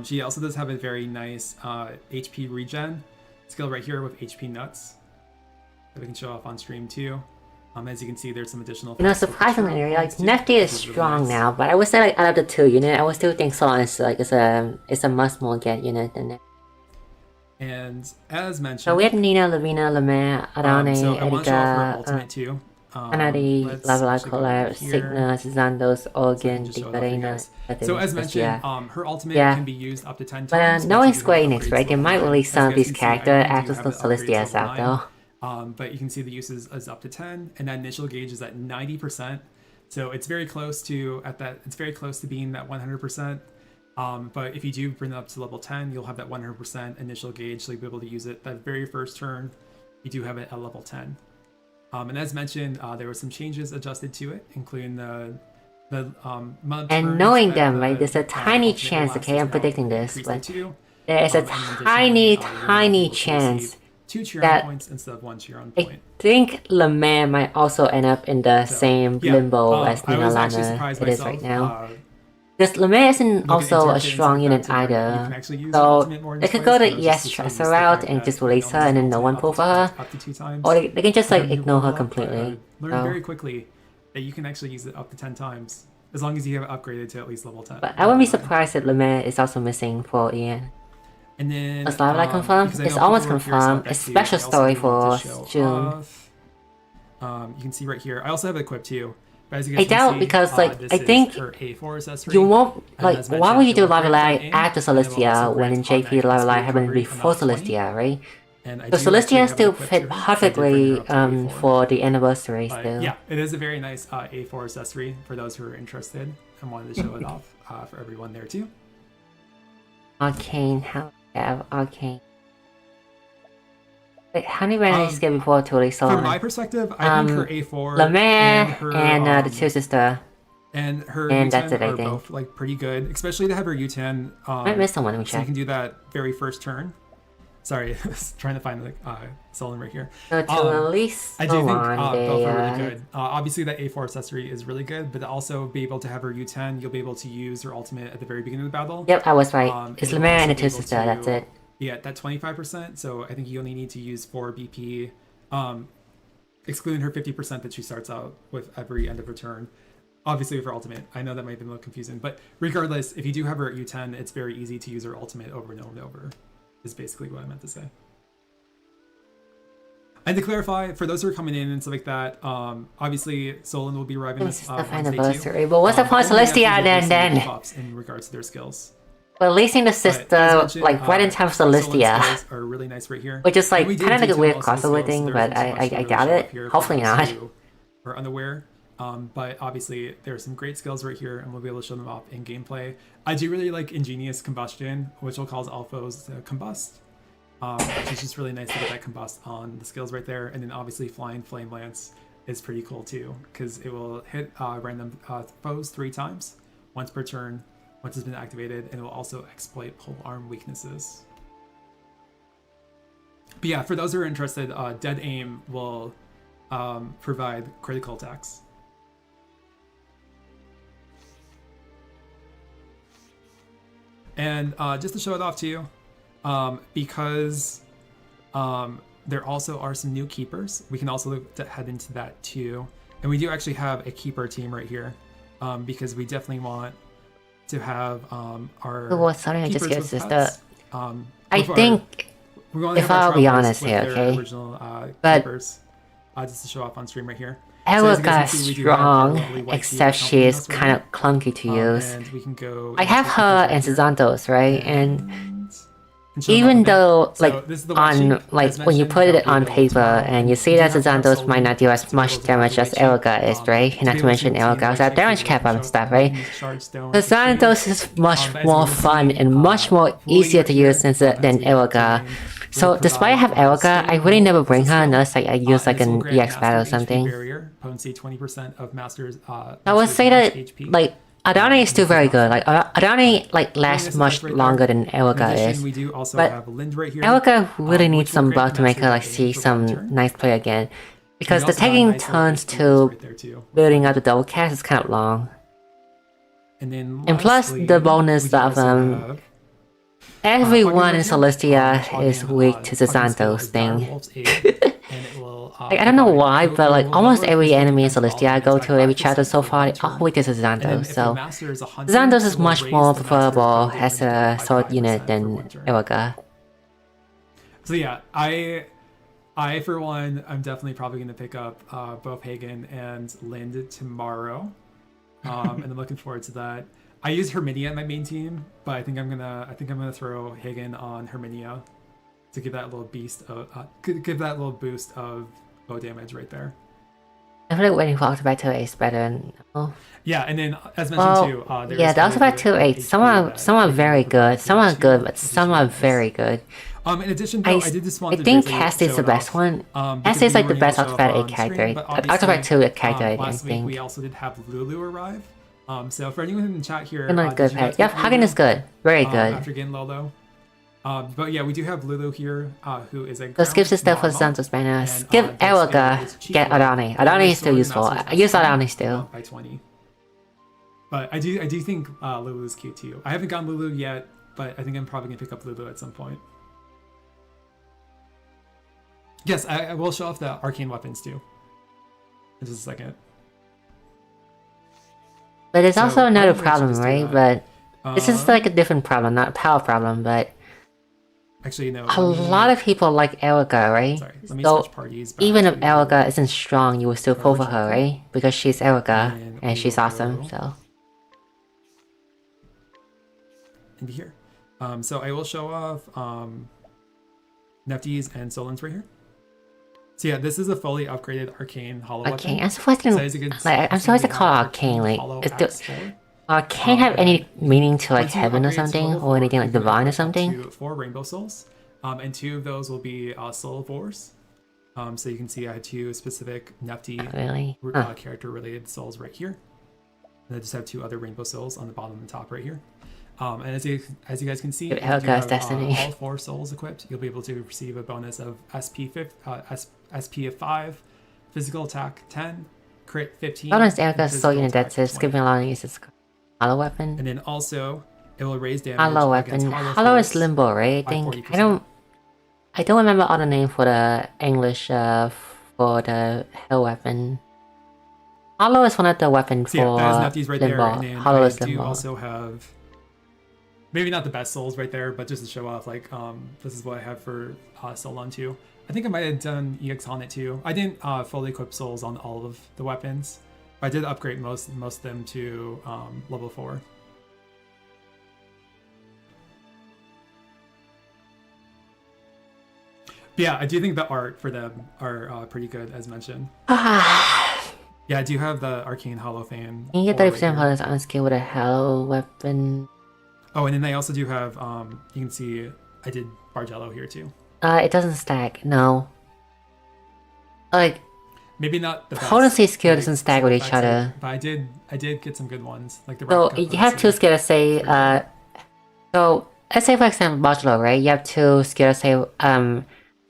She also does have a very nice HP regen skill right here with HP nuts that we can show off on stream too. As you can see, there's some additional... surprisingly, like, Nefty is strong really nice now, but I would say, like, out of the two units, I would still think Solon is, like, is a much more get unit than that. And, as mentioned... So we had Nina, Lavina, Lemaire, Adane, Erika, Anadi, Lavala, Colette, Signa, Zandos, Organ, Digarena... So, as mentioned, her ultimate can be used up to 10 times. But knowing Square Enix, right, they might release some of these characters after the Celestias out, though. But you can see the uses is up to 10, and that initial gauge is at 90%. So it's very close to it's very close to being that 100%. But if you do bring it up to level 10, you'll have that 100% initial gauge, so you'll be able to use it that very first turn. You do have it at level 10. And as mentioned, there were some changes adjusted to it, including the and knowing them, right, there's a tiny chance. Okay, I'm predicting this, but there is a tiny chance. 2 cheer-on points instead of 1 cheer-on point. I think Lemaire might also end up in the same limbo as Nina Lana it is right now. Because Lemaire isn't Look at also a interactions strong like unit that too, where you either. can actually use an So ultimate more than they could twice, go the but ES just Tracer the route fact and that just it release her only and then no ultimate one up pull to for her. up to 2 times. Or they can just for like them to ignore her level up, but, completely. learn So. very quickly that you can actually use it up to 10 times. As long as you have it upgraded to at least level 10. But I wouldn't be level 9. surprised if Lemaire is also missing for Ian. And then, Was Live Light confirmed? because I It's know almost people were curious about confirmed. A that too, special I also story do want for to show June. off. You can see right here. I also have it equipped too. But as you I guys can doubt see, because like this I is think her A4 accessory. you won't And like as why mentioned, would you it do will Live grant Light that aim, after and it will Celestia also when in grant JP Live Light automatic happened recovery before amount of 20. Celestia, right? And I So do actually Celestia have it still equipped fit here. I did bring perfectly her up to A4. for the anniversary But still. yeah, it is a very nice A4 accessory for those who are interested and wanted to show it off for everyone there too. Arcane, how yeah, Arcane. Wait, how many ran this game before to release From Solon? my perspective, I think her A4 Lemaire and her, the two sister. and her and U10 that's it, I are think. both like pretty good, especially to have her U10. I might miss someone, let me So you check. can do that very first turn. Sorry, I was trying to find Solon right here. So to release I do think Solon, both are they, really good. Obviously, that A4 accessory is really good, but also be able to have her U10, you'll be able to use her ultimate at the very beginning of the battle. Yep, I was right. It's You'll Lemaire also and the be two able sister, to that's it. be at that 25%, so I think you only need to use 4 BP, excluding her 50% that she starts out with every end of her turn. Obviously with her ultimate. I know that might be a little confusing, but regardless, if you do have her at U10, it's very easy to use her ultimate over and over and over, is basically what I meant to say. And to clarify, for those who are coming in and stuff like that, obviously Solon will be arriving This this is the Wednesday anniversary, too. but what's the point of only Celestia after they then? receive buffs in regards to their skills. Well, releasing the But sister, as mentioned, like right in time for Solon's Celestia. skills are really nice right here. Which is like And we did kind of like a detail weird also the crossover skills, thing, so but there isn't much to I really doubt show it. up here for Hopefully those not. who are unaware. But obviously there are some great skills right here, and we'll be able to show them off in gameplay. I do really like Ingenious Combustion, which will cause all foes to combust. Which is just really nice to get that combust on the skills right there. And then obviously Flying Flame Lance is pretty cool too, because it will hit random foes 3 times, once per turn, once it's been activated, and it will also exploit pole arm weaknesses. But yeah, for those who are interested, Dead Aim will provide critical attacks. And just to show it off to you, because there also are some new keepers, we can also look to head into that too. And we do actually have a keeper team right here, because we definitely want to have our Oh, sorry, I just keepers get with sister. pets, I with our- think we want to if have our I'll be travelers honest with here, their okay? original But- keepers, just to show off on stream right here. So as you guys Erica can is see, we do have our strong, lovely white except keeper she is accompanying us right kind now. of clunky to use. And we can go I have into her right and here. Santos, right? And show them even up a bit. though, So like, this is the white on, sheep, like, as when you mentioned, put it that'll be on available paper tomorrow. and you see We that do have Santos Solon might not do as to be much able to damage have as the white Erica sheep, is, right? to Not be to able mention use Erica has white damage sheep, cap we and can stuff, show right? these shard stone The Santos is much as you more can fun see, and much more fully easier right to here, use than as we have Erica. Tavern, So will despite I have provide Erica, I stable really never as a bring her skill. unless like I use like And this will an grant EX battle or master HP something. barrier, potency 20% of master's. I would say that HP. like Adani is still very good. Like Adani like lasts This is much right longer there. than Erica In addition, is. we do also But have Lind right here. Erica really needs which will some grant buff to make her master like aim see for some one turn. nice play again. Because We the also have taking nice little turns HP to right there too. building up the double cast is kind of long. And then And plus lastly, the bonus we do of also have, everyone in Hugging right here, Celestia is Hugging, weak to the Hugging skill Santos is thing. Direwolf's Aid, and it will, Like, I don't know provide why, no but like removal almost number, every which enemy in depends on Celestia I all go enemies to, by every 5% chapter so for far, one they all turn. weak to the And then Santos, if the so master is a hunter, Santos it is will much raise more the master's preferable ability as damage a by sword 5% unit for than one turn. Erica. So yeah, I for one, I'm definitely probably gonna pick up both Hagen and Lind tomorrow, and I'm looking forward to that. I use Herminia in my main team, but I think I'm gonna throw Hagen on Herminia to give that little give that little boost of bow damage right there. I feel like waiting for Octopath 2 is better than Yeah, and then as mentioned well, too, there yeah, is the Octopath 2 Flavor 8, some are that very can good, some are provide good, to but some are additional very good. In addition, though, I did just want I to think briefly Cass is show the it best off, one. because Cass we is like the weren't best able to show Octopath off 8 on character. stream, but obviously, Octopath 2 character, I last week think. we also did have Lulu arrive. So for anyone in the chat here, Good did good you pet. guys Yep, get Hagen Lulu, is good. Very good. After getting Lolo. But yeah, we do have Lulu here, who is a So skip ground the stuff for normal, Santos banner. and, Skip their skill Erica, is Cheat get Code. Adani. But Adani their is still sword useful. master's I use SP Adani still. by 20. But I do think Lulu's cute too. I haven't gotten Lulu yet, but I think I'm probably gonna pick up Lulu at some point. Yes, I will show off the arcane weapons too. In just a second. But there's So, also another why don't we problem, just do right? that? But this is like a different problem, not a power problem, but Actually, no. a lot of people like Erica, right? Sorry, let me So switch parties. Back even if to Erica isn't strong, you will still pull for her, original. right? Because she's Erica And and we she's will awesome. go- So into here. So I will show off Nefty's and Solon's right here. So yeah, this is a fully upgraded arcane hollow arcane. weapon. I'm surprised So as you can I'm see, surprised we to call have it arcane. Like, hollow is axe the sword. arcane have any meaning to like Once you heaven or upgrade to something, level or 4, anything like you can divine or upgrade up something? to 4 rainbow souls, and 2 of those will be soul of wars. So you can see I had 2 specific Nefty Really? Huh. character related souls right here. And I just have 2 other rainbow souls on the bottom and top right here. And as you guys can see, if you do Erica's have, Destiny. all 4 souls equipped, you'll be able to receive a bonus of SP of 5, physical attack 10, crit 15. Bonus and Erica's physical so that attack says 20. skipping along uses hollow weapon. And then also, it will raise damage Hollow against weapon. hollow Hollow is foes limbo, right? I by think 40%. I don't remember all the name for the English for the hell weapon. Hollow is one of the weapons So yeah, for that is Nefty's right there. limbo. And then Hollow I is do limbo. also have, maybe not the best souls right there, but just to show off, like, this is what I have for Solon too. I think I might have done EX on it too. I didn't fully equip souls on all of the weapons, but I did upgrade most of them to level 4. But yeah, I do think the art for them are pretty good, as mentioned. Yeah, I do have the Arcane Hollow Fan. Can you get 30% right here. bonus on skill with a hollow weapon? Oh, and then I also do have, you can see I did Bargello here too. It doesn't stack, no. Like, Maybe not the best. potency skill like, doesn't stack with each effects, other. But I did get some good ones, like the So replica you have two potency. skills, say, so let's say for example, Bargello, right? You have two skills, say,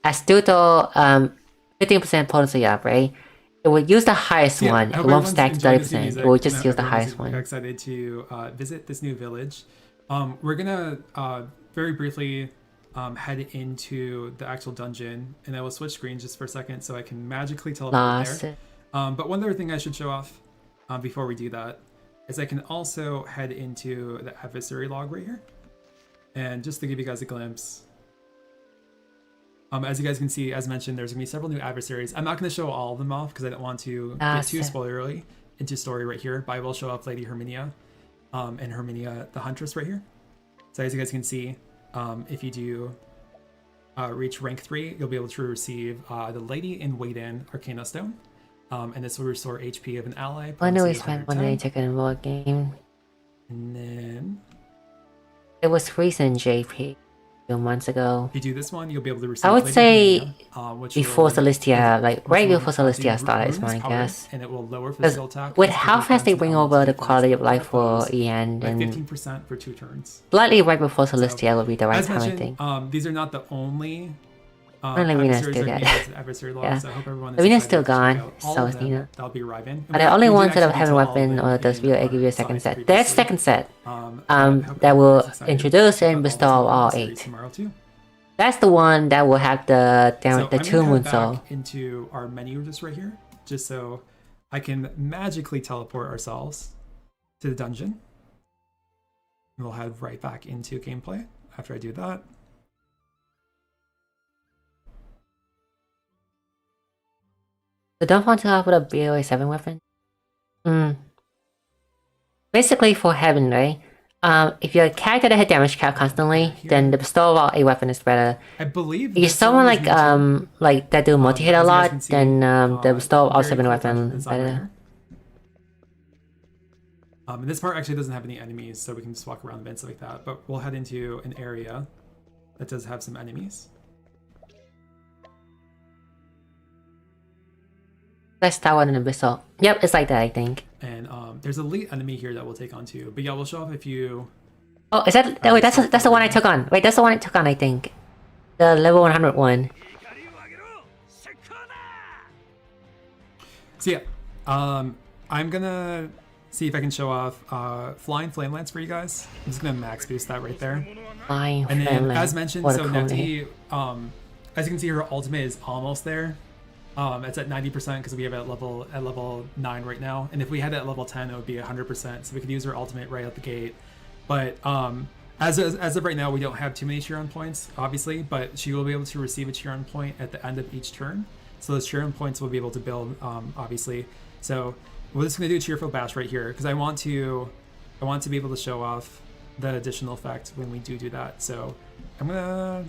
Astuto, 15% potency up, right? It will use the highest So yeah, one. I It hope won't everyone's stack enjoying this new 30%. music, It will just and use the everyone's highest one. excited to visit this new village. We're gonna very briefly head into the actual dungeon, and I will switch screens just for a second so I can magically teleport Lost there. it. But one other thing I should show off before we do that is I can also head into the adversary log right here. And just to give you guys a glimpse, as you guys can see, as mentioned, there's going to be several new adversaries. I'm not going to show all of them off because I don't want to get too spoilery into story right here, but I will show off Lady Herminia and Herminia the Huntress right here. So as you guys can see, if you do reach rank 3, you'll be able to receive the Lady in Wait-In Arcana Stone. And this will restore HP of an ally. When do we potency spend 110. money to get a more game? And then It was recent JP a few months ago. if you do this one, you'll be able to receive I would Lady say Herminia, which before will- Celestia, like which right will before have the Celestia started is runes my power, guess. And it will lower 'Cause physical attack. with physical how fast they defense, bring and over the defense quality of on life for foes Ian, by and 15% for 2 turns. slightly right before Celestia would be the right As time, I mentioned, think. these are not the only Only Rena's adversaries do that that. are gonna get adversary logs, Yeah. so I hope everyone is Rena's excited still to check gone, out all so of is them. Nina. That'll be Riven. Are the only We ones did that have actually heaven detail all of weapon, them or does in Vio our give you a slides second set? previously. There's second set. I hope That will everyone's excited introduce to check and out bestow all all the 8. tomorrow too. That's the one that will have the So I'm the gonna 2 head moon back soul. into our menu just right here, just so I can magically teleport ourselves to the dungeon. And we'll head right back into gameplay after I do that. So don't want to have with a BOA 7 weapon? Basically for heaven, right? If you're a character that hit damage cap constantly, then the bestow of all 8 weapon is better. I believe If you're this someone one was mentioned, like that do multi-hit a as you guys lot, can see, then the bestow of all very 7 cool touch weapon inside right better. here. And this part actually doesn't have any enemies, so we can just walk around and stuff like that. But we'll head into an area that does have some enemies. Let's start with an abyssal. Yep, it's like that, I think. And there's a elite enemy here that we'll take on too. But yeah, we'll show off a few. Oh, is that? Oh, wait, that's the one I took on. Wait, that's the one I took on, I think. The level 100 one. So yeah, I'm gonna see if I can show off Flying Flame Lance for you guys. I'm just gonna max boost that right there. Flying And then, Flame as Lance. mentioned, What a so cool name. Nefty, as you can see, her ultimate is almost there. It's at 90% because we have it at level 9 right now. And if we had it at level 10, it would be 100%. So we could use her ultimate right out the gate. But as of right now, we don't have too many Chiron points, obviously. But she will be able to receive a Chiron point at the end of each turn. So those Chiron points will be able to build, obviously. So we're just gonna do a Cheerful Bash right here because I want to be able to show off the additional effect when we do that. So I'm gonna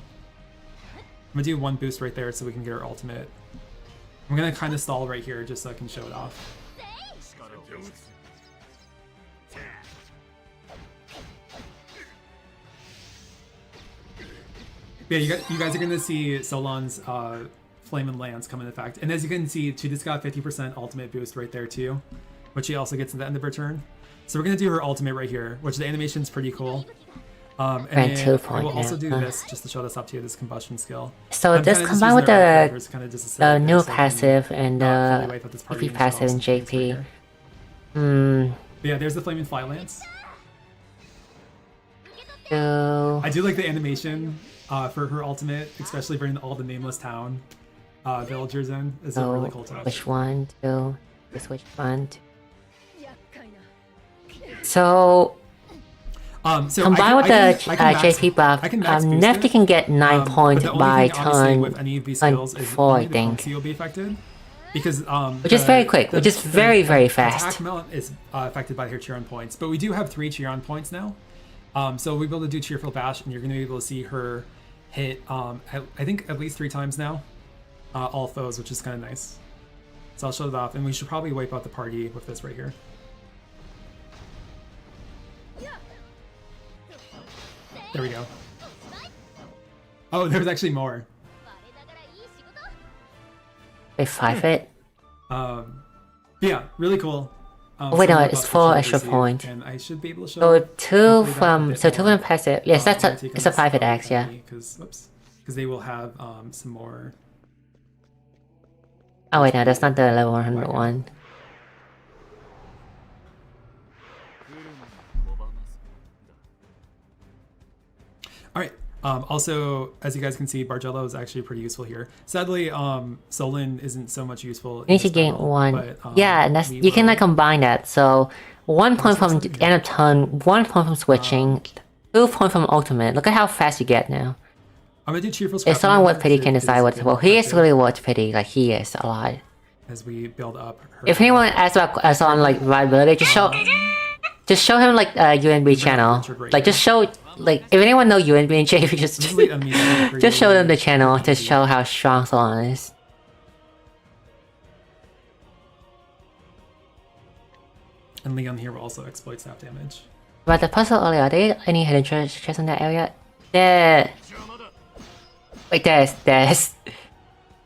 do one boost right there so we can get our ultimate. I'm gonna kind of stall right here just so I can show it off. Yeah, you guys are gonna see Solon's Flame and Lance come into effect, and as you can see, she just got 50% ultimate boost right there too, which she also gets at the end of her turn. So we're gonna do her ultimate right here, which the animation's pretty cool. And Grand then 2 I point will also now. do this just to show this up to you, this combustion skill. So I'm this kinda just combined with using their characters kinda just to sit the there new so I can passive and not fully the wipe out this party EP and show off passive in some things right JP. here. But yeah, there's the Flaming Fly Lance. So I do like the animation for her ultimate, especially bringing all the nameless town villagers in. It's a really cool touch. which one to just which one to... So So combined with the I can max- JP buff, I can max boost Nefty it. can get 9 But points the only by thing, obviously, turn, with any of these skills is 4, only I the think. potency will be affected. Because Which is very quick, which is very, very fast. Attack amount is affected by her Chiron points, but we do have 3 Chiron points now. So we'll be able to do Cheerful Bash, and you're going to be able to see her hit, I think, at least 3 times now. All foes, which is kind of nice. So I'll show it off, and we should probably wipe out the party with this right here. There we go. Oh, there's actually more. They 5 it. Yeah, really cool. Wait, some no, more it's buffs 4 that extra you can point. see, and I should be able to show. So 2 hopefully that a from bit so 2 more. from passive. Yes, that's I'm a gonna take it's a on this private X, yeah. because they will have some more. Oh wait, no, that's not the level 101. All right. Also, as you guys can see, Bargello is actually pretty useful here. Sadly, Solon isn't so much useful. You need to gain 1. But, Yeah, and that's we you can will- like combine that. So 1 point from end of turn, 1 point from switching, 2 point from ultimate. Look at how fast you get now. I'm gonna do cheerful. It's Scrap someone metal worth pity to can do decide this what. again Well, he is effective really worth pity. Like he is a lot. as we build up. Her If anyone asks about someone like viability, just show him like UNB channel. Like just show like if anyone know UNB and JP, just show them the channel to show how strong Solon is. And Leon here will also exploit staff damage. About the puzzle earlier, are there any hidden treasures in that area? There. Wait, there's.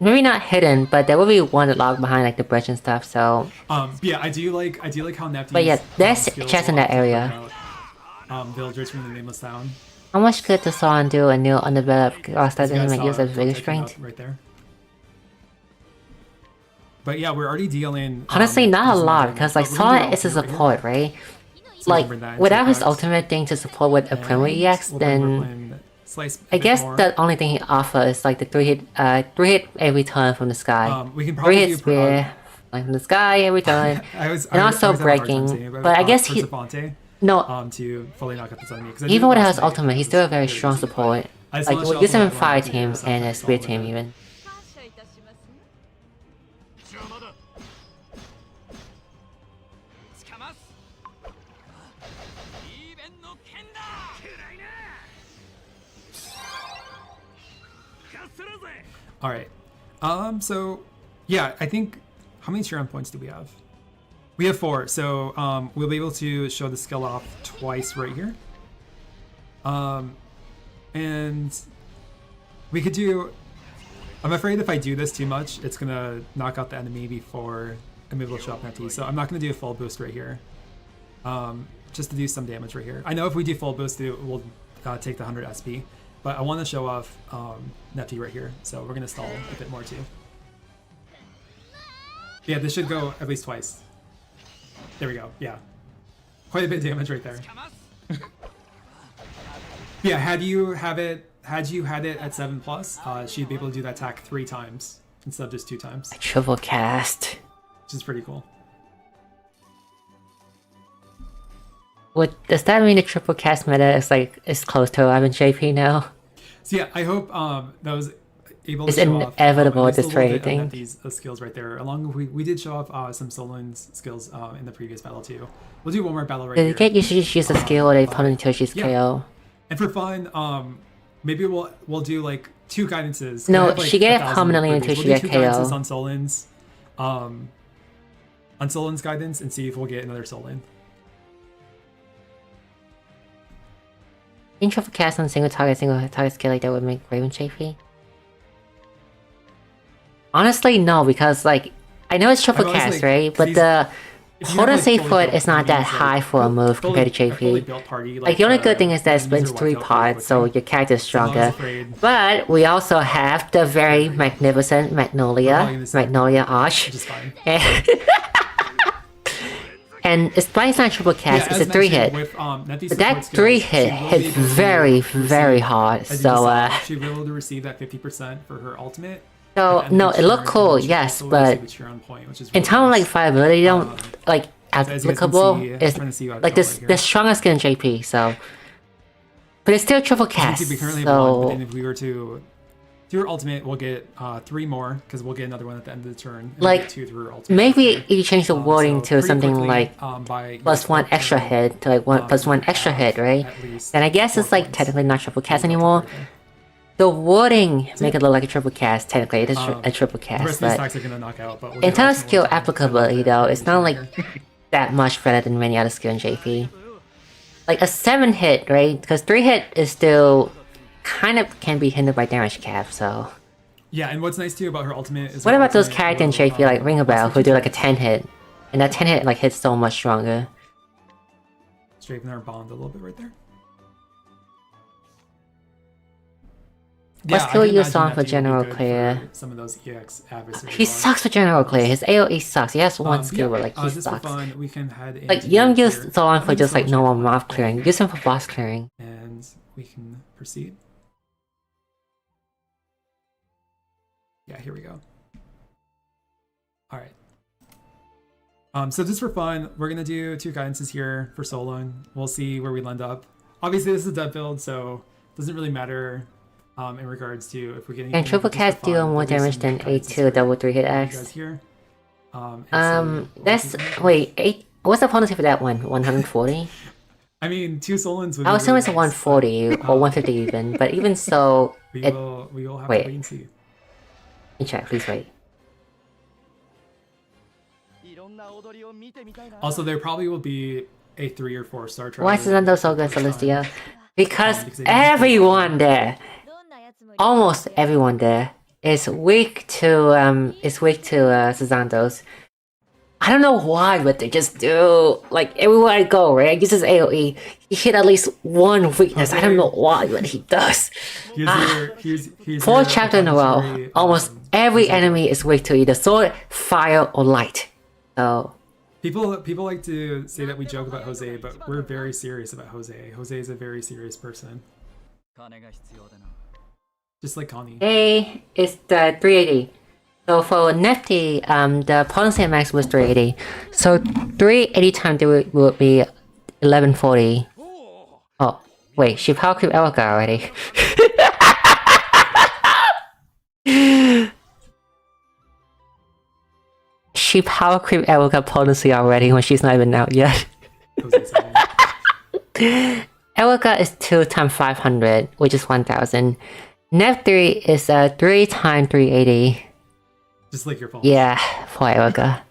Maybe not hidden, but there will be one locked behind like the bridge and stuff. So. Yeah, I do like how Nefty. But yeah, there's chests in that area. Villagers from the nameless town. How much good does Solon do a new undeveloped class that doesn't make use of bigger strength? Right there. But yeah, we're already dealing. Honestly, not a this lot number, because like but we're gonna Solon do is a ultimate right here. support, right? So Like number 9, without his Octopath, ultimate thing to support with a Primo and EX, we'll bring then Brooklyn Slice a I bit guess more. the only thing he offers is like the 3 hit every turn from the sky. We can 3 probably hit do spear like from the sky every turn. I was and also have a hard time breaking, saying it, but I guess he- Persephone, No, to fully knock out this enemy. 'cause I even did without last his night, ultimate, it he's was still a very really strong easy, but support. I just Like wanna we'll show use him in off what I fire wanted to do teams with and a Octopath spear a little team bit. even. All right. So yeah, I think how many Chiron points do we have? We have 4. So we'll be able to show the skill off twice right here. And we could do. I'm afraid if I do this too much, it's gonna knock out the enemy before I'm able to show up Nefty. So I'm not gonna do a full boost right here. Just to do some damage right here. I know if we do full boost, we'll take the 100 SP. But I want to show off Nefty right here, so we're going to stall a bit more too. Yeah, this should go at least twice. There we go, yeah. quite a bit of damage right there. Yeah, had you had it at 7+, she'd be able to do that attack 3 times instead of just 2 times. Triple cast. Which is pretty cool. What does that mean? The triple cast meta is close to 11 JP now. So yeah, I hope that was able to It's show off inevitable at at least this a little rate, bit I of think. Nefty's skills right there. Along with we did show off some Solon's skills in the previous battle too. We'll do one more battle right You here. can't usually just use a skill or they put until she's KO. And for fun, maybe we'll do like 2 guidances. No, I have, like, she get it 1,000 permanently rupees. until she We'll get do 2 guidances KO. on Solon's guidance and see if we'll get another Solon. In triple cast on single target skill like that would make Raven JP? Honestly, no, because like I know it's triple I've always, cast, like, right? But these- the If you have, potency fully for it built is not that enemies, high for a move compared to a fully JP. built party, Like the only good thing is that it enemies splits are 3 wiped out parts, pretty so quickly. your character's So I'm stronger. afraid- But we also have the very magnificent Magnolia Arch. Which is fine. And despite it's not triple cast, Yeah, it's as a 3 hit. mentioned, with, Nefty's But that support skills, 3 she hit will be hits able to very, receive, very hard. as you So just saw, she'll be able to receive that 50% for her ultimate. so at the end no, of it each looked turn, cool, and she'll yes, also but receive a cheer on point, which is in really terms of like nice. fireability, they don't like as you guys can applicable. see, Is trying to see what I've like got this right here. the strongest skill in JP. So, but it's still triple I cast. think we currently have 1, but So then if we were to do her ultimate, we'll get 3 more because we'll get another one at the end of the turn. And we'll Like, get 2 through her ultimate. maybe if you change the wording So to pretty something quickly, like by plus 1 extra hit to like plus 1 extra hit, right? at least Then I guess 4 it's like points. technically not triple cast We'll go anymore. right there. The wording make it look like a triple cast. Technically, it is a triple The cast, rest of these but attacks are gonna knock out, but we'll in get terms of ultimate skill one time. applicability, though, it's not like that much better than many other skill in JP. Like a 7 hit, right? Because 3 hit is still kind of can be hindered by damage cap. So Yeah, and what's nice too about her ultimate is what her about those ultimate characters in will, JP like Ring a Bell who do like a turns, 10 hit, and that 10 hit like hits so much stronger? straighten our bond a little bit right there. What I skill can you imagine saw Nefty for would be general good clear? for some of those EX adversary He bonds. sucks for general clear. His AoE sucks. He has one skill, but like he just for sucks. fun, we can head Like into you don't here. use Solon I for think just like Solon normal should mob clearing. Use him for boss clearing. And we can proceed. Yeah, here we go. All right. So just for fun, we're gonna do 2 guidances here for Solon. We'll see where we land up. Obviously, this is a dev build, so it doesn't really matter in regards to if we get anything. And triple just for cast fun, deal more we'll do damage some than guidances A2 for double 3 hit you X. guys here. And so we'll That's keep- wait 8. What's the potency for that one? 140. I mean, 2 Solons would I be would assume really it's a nice, 140 but, or 150 even. But even so, we it. will have wait. to wait and see. Check, please wait. Also, there probably will be a 3 or 4 star trial. Why is Zando so good, Celestia? Because because they- everyone there, almost everyone there, is weak to Susando's. I don't know why, but they just do. Like everywhere I go, right? He uses AoE. He hit at least one weakness. I don't know why, but he does. Here's 4th chapter in a row. Adversary, Almost every enemy is weak to either sword, fire, or light. So People like to say that we joke about Jose, but we're very serious about Jose. Jose is a very serious person. Just like Connie. A is the 380. So for Nefty, the potency max was 380. So 380 times would be 1140. Oh, wait, she power creep Elka already. She power creep Elka potency already when she's not even out yet. Jose's saying. Elka is 2 times 500, which is 1000. Nef3 is 3 times 380. Just like your phone. Yeah, for Elka.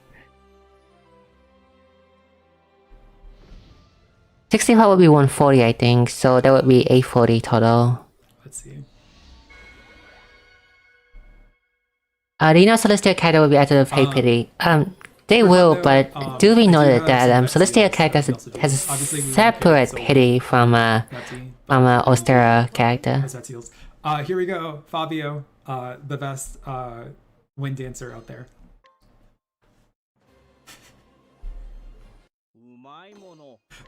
65 would be 140, I think, so that would be 840 total. Let's see. Do you know Celestia character will be added to pay pity? They For will, Nintendo, but do we I know do that have some Celestia Nefty character also do. has a Obviously, we won't separate get pity from Nefty, Ostera character? as that seals. Here we go. Fabio, the best wind dancer out there.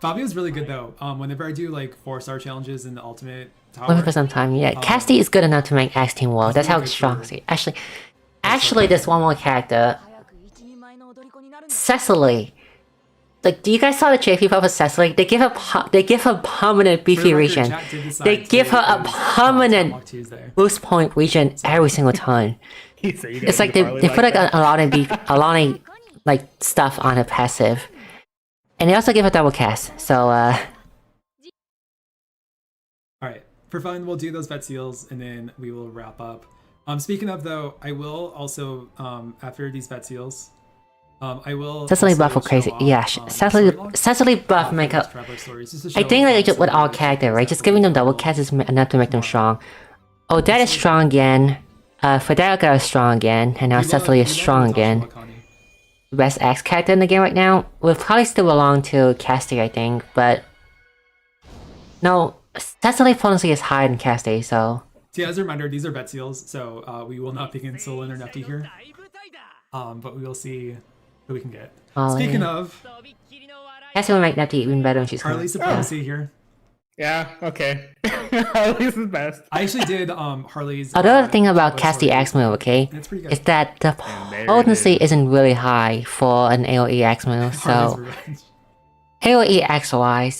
Fabio's really good though. Whenever I do like 4-star challenges in the ultimate tower, Looking for some time. Yeah, Cassidy is good enough to make X Team World. That's how good strong. for- Actually, there's one more character, Cecily. Like, do you guys saw the JP for Cecily? They give her permanent For the BP record, region. chat did decide They give her today a is, permanent Talk Tuesday. boost point region every single time. He said you It's guys like do they Harley put like that? a lot of like stuff on her passive, and they also give her double cast. So All right, for fun, we'll do those vet seals and then we will wrap up. Speaking of though, I will also after these vet seals, I will. Cecily also buff will crazy. show off, Yeah, story logs, Cecily buff make those up. Traveler Stories, just to I show think like some with all of the character, changes right? that Just will giving be them double available cast is enough to make them tomorrow. strong. Oh, that is strong again. Federica is strong again, and now Cecily is strong again. Best X character in the game right now will probably still belong to Cassidy, I think, but no, Cecily potency is higher than Cassidy, so. So yeah, as a reminder, these are vet seals, so we will not begin Solon or Nefty here. But we will see who we can get. Oh, Speaking yeah. of, Cassidy will make Nefty even better when she's Harley's coming. supremacy here. Yeah, okay. Harley's the best. I actually did Harley's. Another thing about Traveler Cassidy Stories, X move, okay, and it's pretty good. is that the there it potency is. isn't really high for an AoE X move, Harley's so Revenge. AoE X wise,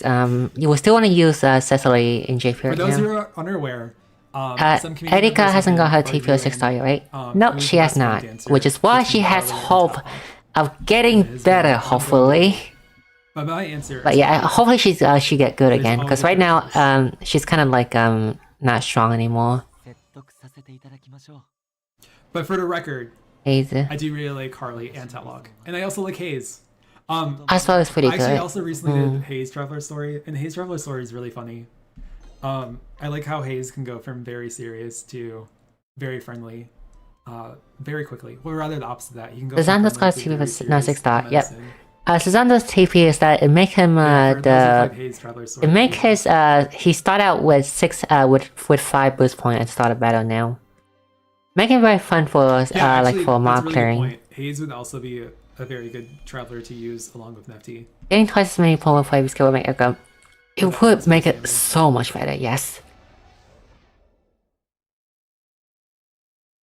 you will still want to use Cecily in JP For right those now. who are unaware, some community Erika members hasn't got have her been TPO 6 star arguing, yet, right? Nope, who's she the has best not, dancer which is why between she has Harley and hope Tavern. of getting Is better, very hopefully. But my answer But is yeah, hopefully she get good again, because right now, always she's kind of like not strong anymore. But for the record, Haze, I do really like Harley and Tatlock, and I also like Hayes. I saw it's pretty I actually good. also recently did Hayes Traveler Story, and Hayes Traveler Story is really funny. I like how Hayes can go from very serious to very friendly, very quickly. Well, rather the opposite of that. He can go. from Xander's got friendly to TP very for no serious 6 star. to Yep. menacing. Suzanne's TP is that it make him Yeah, for those who played the Hayes Traveler Story, it make his he start out with 6 with 5 boost point and start a battle now. Make it very fun for Yeah, actually, like for that's mob a really good clearing. point. Hayes would also be a very good traveler to use along with Nefty. Getting twice as many polar play skill would make it go. It would make it so much better. Yes.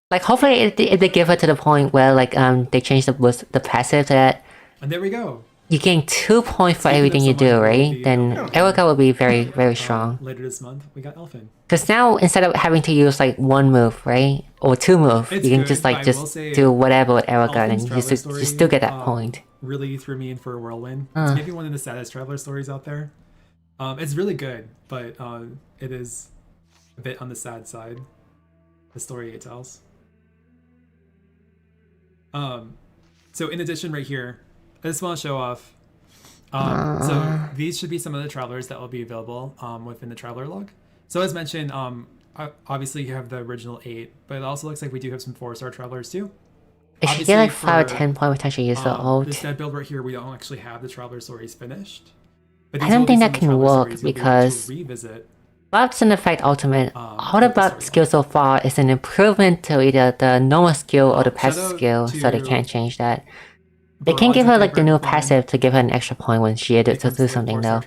Like hopefully if they give her to the point where like they change the passive so that And there we go. you gain 2 points for Speaking of everything you do, someone who will right? be, Then Erika will be very strong. Later this month, we got Elfin. Because now instead of having to use like 1 move, right, or 2 move, It's you can good, just but like I just will say do whatever with Erika, Elfin's and you Traveler just Story, you still get that point. Really threw me in for a whirlwind. It's maybe one of the saddest traveler stories out there. It's really good, but it is a bit on the sad side. The story it tells. So in addition, right here, I just want to show off. So these should be some of the travelers that will be available within the traveler log. So as mentioned, obviously you have the original 8, but it also looks like we do have some 4-star travelers too. It should get like Obviously 5 or for, 10 point potential use the ult. This dead build right here, we don't actually have the traveler stories finished. But I these don't will be think some that of the can traveler work stories you'll be able to because revisit. Buffs and Effect Ultimate, all the with the buff storyline. skill so far is an improvement to either the normal skill or the passive Shout out skill, so they to can't change that. They can give her like the new passive to give her an extra point when she had to do something though.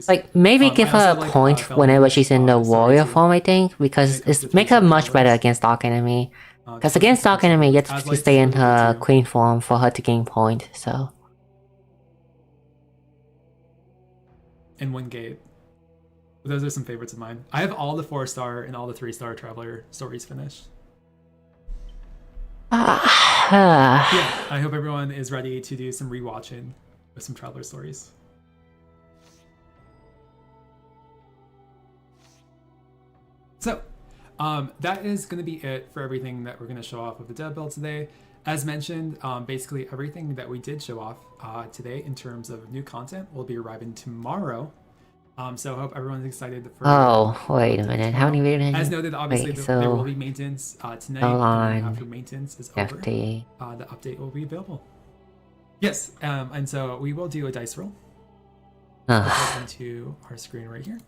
Like maybe give I her also a like, point Felon whenever Witch, she's in the story warrior too. form, I think, because When it comes it's to make her choosing much better travelers. against Dark Enemy. Because Just against Dark Enemy, you have I'd to like stay in really good her too. queen form for her to gain point. So In one gate. Those are some favorites of mine. I have all the 4-star and all the 3-star traveler stories finished. Yeah, I hope everyone is ready to do some rewatching with some traveler stories. So, that is going to be it for everything that we're going to show off of the dev build today. As mentioned, basically everything that we did show off today in terms of new content will be arriving tomorrow. So I hope everyone's excited for. oh wait a minute, how many videos? As noted, obviously Wait, there will so be maintenance tonight. Solon, And after maintenance is over, Nefty. the update will be available. Yes, and so we will do a dice roll. Put into our screen right here.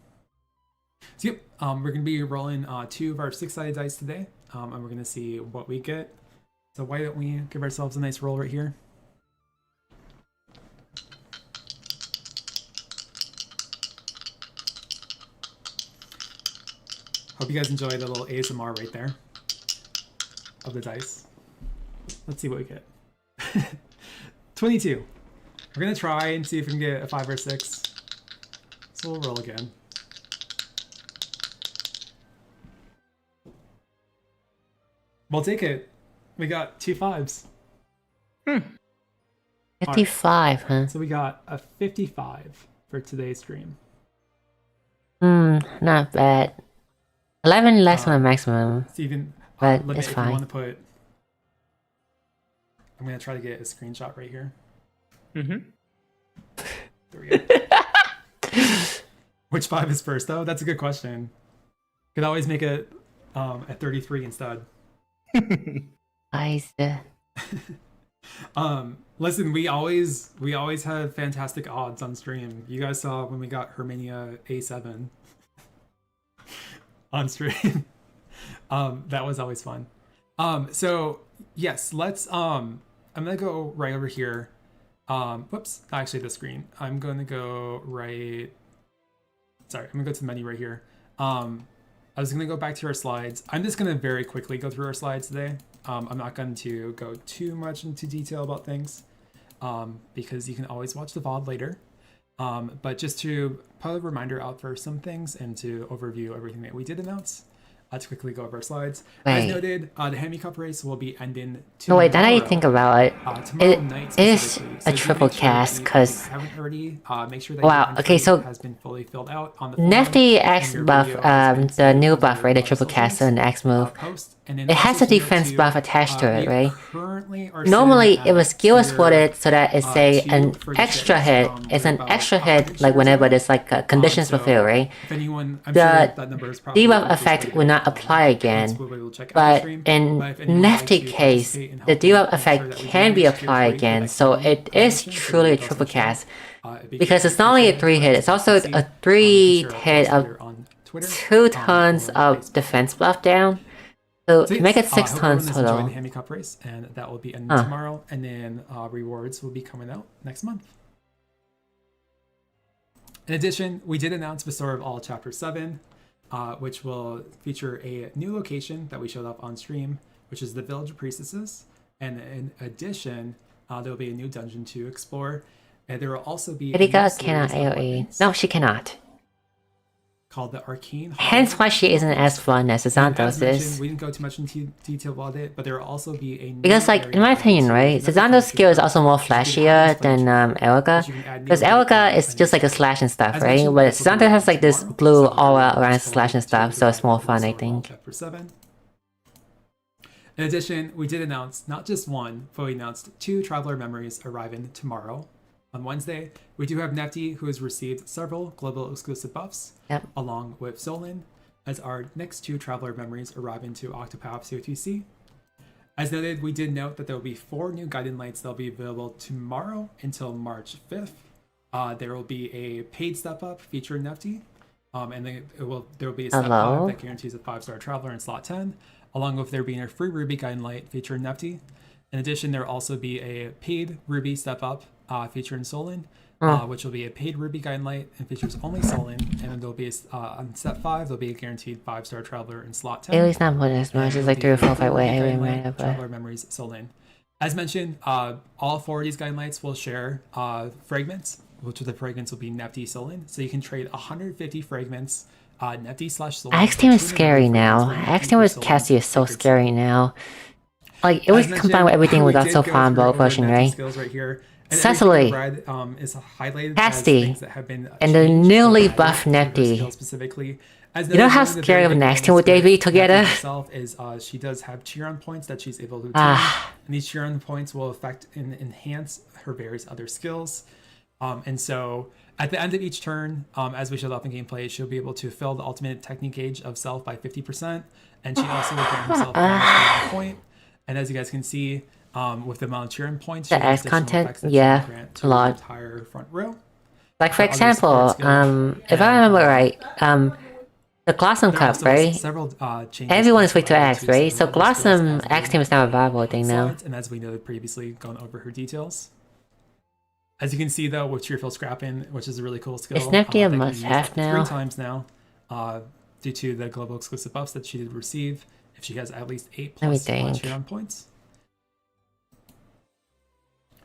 So yep, we're gonna be rolling 2 of our 6-sided dice today, and we're gonna see what we get. So why don't we give ourselves a nice roll right here? Hope you guys enjoyed a little ASMR right there of the dice. Let's see what we get. 22. We're gonna try and see if we can get a 5 or 6. So we'll roll again. We'll take it. We got 2 5s. 55, huh? So we got a 55 for today's stream. Not bad. 11 less than the maximum. Steven, But limit it's if fine. you want to put... I'm going to try to get a screenshot right here. Mm-hmm. There we go. Which 5 is first, though? That's a good question. Could always make it at 33 instead. Guys, Listen, we always have fantastic odds on stream. You guys saw when we got Herminia A7 on stream. That was always fun. So yes, let's I'm gonna go right over here. Whoops, not actually the screen. I'm gonna go right. Sorry, I'm gonna go to the menu right here. I was gonna go back to our slides. I'm just gonna very quickly go through our slides today. I'm not going to go too much into detail about things because you can always watch the VOD later. But just to put a reminder out for some things and to overview everything that we did announce, to quickly go over our slides. As Wait. noted, the Hemi Cup race will be ending no, wait, now that you tomorrow. think about it, Tomorrow night it is specifically. a So do triple make sure cast, that if 'cause- you haven't already, make sure that Wow, your okay, entry so has been fully filled out on the form, Nefty and X your buff, video has been the saved new on buff, your right? The live triple cast socials, and X move. post, and then It has also a to note defense too, buff attached to it, we right? currently are Normally, sitting it was at skill tier, splitted so that it's a 2 an for the extra shares. hit. We're It's an about extra 100 hit, like shares whenever now. there's like conditions So fulfilled, right? if anyone, I'm The sure that number is probably debuff increased effect later, will not apply once again. we'll be able to check out the But stream. in But if anyone would like Nefty to case, participate in the helping debuff ensure effect that we can be manage tier applied 3 again, with so that it common is promotion, so truly a it does triple mention, cast. it'd be Because great it's not only a if 3 hit, it's also see, a you 3 can share our hit post of either on Twitter, 2 tons or of Facebook. defense buff down. So to yes, make it 6 I hope everyone tons has enjoyed total. the Hemi Cup race, and that will be ending Huh. tomorrow, and then rewards will be coming out next month. In addition, we did announce Bestower of All Chapter 7, which will feature a new location that we showed up on stream, which is the Village of Priestesses. And in addition, there will be a new dungeon to explore. And there will also be a new Erika series cannot of AoE. weapons No, she cannot. called the Arcane Hence Hollow. why she isn't as fun as And Xanthos as mentioned, is. we didn't go too much into detail about it, but there will also be a new Because, like, in my area opinion, of right, the Xanthos' skill is also more which you can add flashier into than Flame Elga. which you can add new Because ability Elga and is just like a slash and stuff, As right? mentioned, But this will be Xanthos has like this tomorrow, blue so all we're around going slash and to stuff, so it's more fun, I Bestower of All think. Chapter 7. In addition, we did announce not just one, but we announced 2 Traveler Memories arriving tomorrow. On Wednesday, we do have Nefty, who has received several global exclusive buffs, Yep. along with Solon, as our next 2 Traveler Memories arrive into Octopath COTC. As noted, we did note that there will be 4 new guiding lights that will be available tomorrow until March 5th. There will be a paid step up featuring Nefty, and then there will be a step Hello? 5 that guarantees a 5-star Traveler in slot 10, along with there being a free Ruby guiding light featuring Nefty. In addition, there will also be a paid Ruby step up featuring Solon, which will be a paid Ruby guiding light and features only Solon. And then there'll be on step 5, there'll be a guaranteed 5-star Traveler in slot 10. It was not put as much, it's like 3 or 4 fight way, I remember, but... Traveler Memories Solon. As mentioned, all 4 of these guiding lights will share fragments, which of the fragments will be Nefty Solon. So you can trade 150 fragments, Nefty / Solon. Axe team is scary now. Axe team with Cassie is so scary now. Like, it was combined with everything we got so far on boat pushing, right? Cecily, is highlighted Cassie, as things that have been and the changed newly for buffed her Nefty. skills specifically. As You know noted how in the scary very of an beginning axe team would they be Nefty together? herself is she does have Chiron points that she's able to obtain, Ah. and these Chiron points will affect and enhance her various other skills. And so at the end of each turn, as we showed off in gameplay, she'll be able to fill the ultimate technique gauge of self by 50%, and she also will grant herself a point. And as you guys can see, with the amount of Chiron points, The she has axe content? effects that she Yeah, can grant a to lot. the entire front row. Like, for other example, support skills. if I remember right, the Glossum There are Cup, also right? several changes Everyone is to weak to the Axe, to right? some So of the skills Glossum as Axe we team is now a viable thing now. slides, and as we noted previously, gone over her details. As you can see, though, with Cheerful Scrapping, which is a really cool skill, Is Nefty a that can be must-have used now? 3 times now due to the global exclusive buffs that she did receive if she has at least 8 Let me plus think. Patreon points.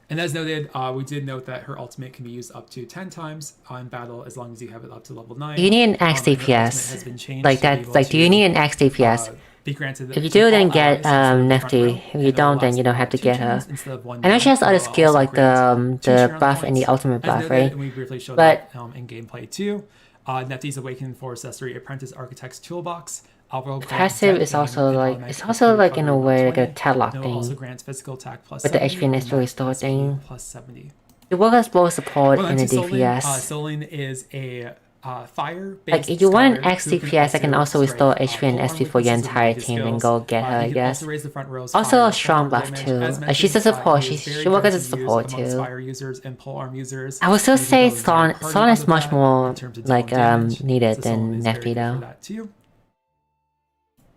And as noted, we did note that her ultimate can be used up to 10 times in battle as long as you have it up to level 9. Do you need an X And her ultimate has DPS? been changed Like to be that, able like do you to, need an X DPS? be granted If you to do, all then get allies instead of the front row, Nefty. If you and it'll don't, then last you don't for have to 2 get her. turns instead of 1 I know she has turn. other It'll skill also like grant 2 the challenge buff and the points. ultimate As buff, noted, right? and we briefly showed But that in gameplay too. Nefty's Awakened for Accessory Apprentice Architect's Toolbox. Will grant passive death is gain also and like automatic it's also HP like in a recovery way like a 120, tadlock and it will also thing grant physical attack plus with the 70 HP and and SP max restore SP thing. plus 70. It works as both support Well, and a onto Solon, DPS. Solon is a fire-based Like if you want an scholar X who can DPS, I can also strike, restore HP and polearm SP for your weaknesses with entire Mage's team and skills. go get her, I He can guess. also raise the front row's Also fire, a strong polearm buff damage. too. As Like she's a mentioned, support. he is She very works good as a to use support amongst too. fire users and polearm users. I would still Maybe say those Solon party Solon is out of much that more in terms of like dealing damage. needed So Solon than is very Nefty good for though. that too.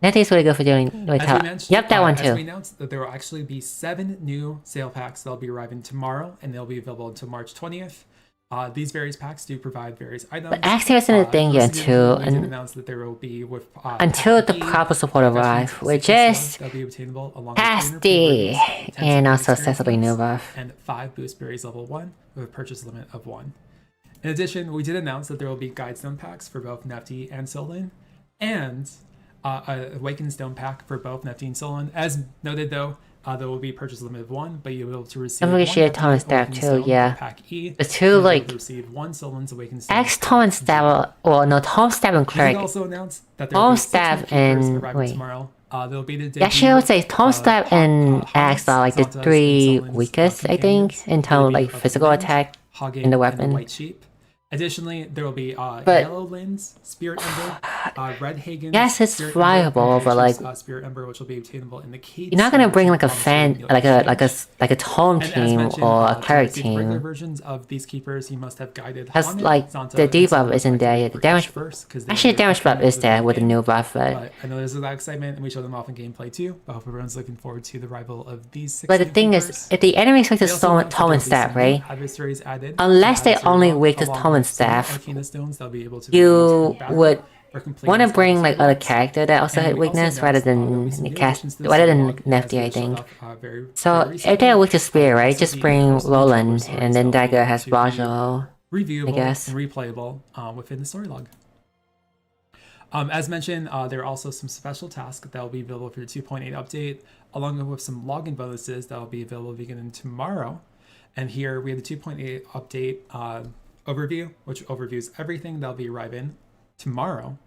Nefty is really good for doing As we mentioned, Yep, that one as we too. announced that there will actually be 7 new sale packs that'll be arriving tomorrow, and they'll be available until March 20th. These various packs do provide various items. But Axiom isn't a thing yet too, We did and announce that there will be with until the pack E, proper support arrives, veterans which 60 is slots that'll be obtainable along with Pasty 300 free 10 and support also experience accessory new points, buff. and 5 boost berries level 1 with a purchase limit of 1. In addition, we did announce that there will be Guidestone packs for both Nefty and Solon, and a Awakened Stone pack for both Nefty and Solon. As noted though, there will be a purchase limit of 1, but you'll be able to receive I'm gonna one share Nefty Tom and Staff Awakened too, Stone yeah. for pack E. The 2 You'll be like able to receive 1 Solon's Awakened Stone. X Tom and Staff, well no, Tom Staff and We did Cleric. also announce that there Tom will be 6 Staff new keepers and arriving wait. tomorrow. There'll be the debut Actually, I would say Tom of Staff and Axe are like the Zanta's, and 3 Solon's, weakest, I think, companions. in terms of like Debut of physical Lind, attack Hagen, and the and weapon. White Sheep. Additionally, there will be But- Yellow Lin's Spirit Ember, Red Hagen's Yes, it's Spirit viable, Ember, but, like, Spirit Ember, which will be obtainable in the cage. You're not gonna bring like a Series fan, from like Exchange. a tome And as team mentioned, or a to cleric receive regular team. versions of these keepers, you must have guided That's Hanet, like Zanta, the and debuff Solon isn't there yet. The for damage, each verse, 'cause they actually, are the damage buff different is there with the game. new buff, But I know there's a lot of excitement, and we showed them off in gameplay too. But I hope everyone's looking forward to the arrival of these 6 but the new thing keepers. is, if the enemy expects They to also summon announced that Tom there and will be Staff, some new right? adversaries added Unless to they the adversary only log, weak to along Tom and with some Staff, Arcana stones that'll be able to be you used in battle would or complete want to as bring like adversary other logs. character that also And hit we also weakness rather announced, there'll be than some new cast, additions to the rather story than log, as Nefty, we I showed think. off, very So recently. if they're weak to Spear, right? Also Just the bring post and Roland, cover stories and then that'll be Dagger able has to be Rajal. reviewable guess. and replayable within the story log. As mentioned, there are also some special tasks that will be available for the 2.8 update, along with some login bonuses that will be available beginning tomorrow. And here we have the 2.8 update overview, which overviews everything that will be arriving tomorrow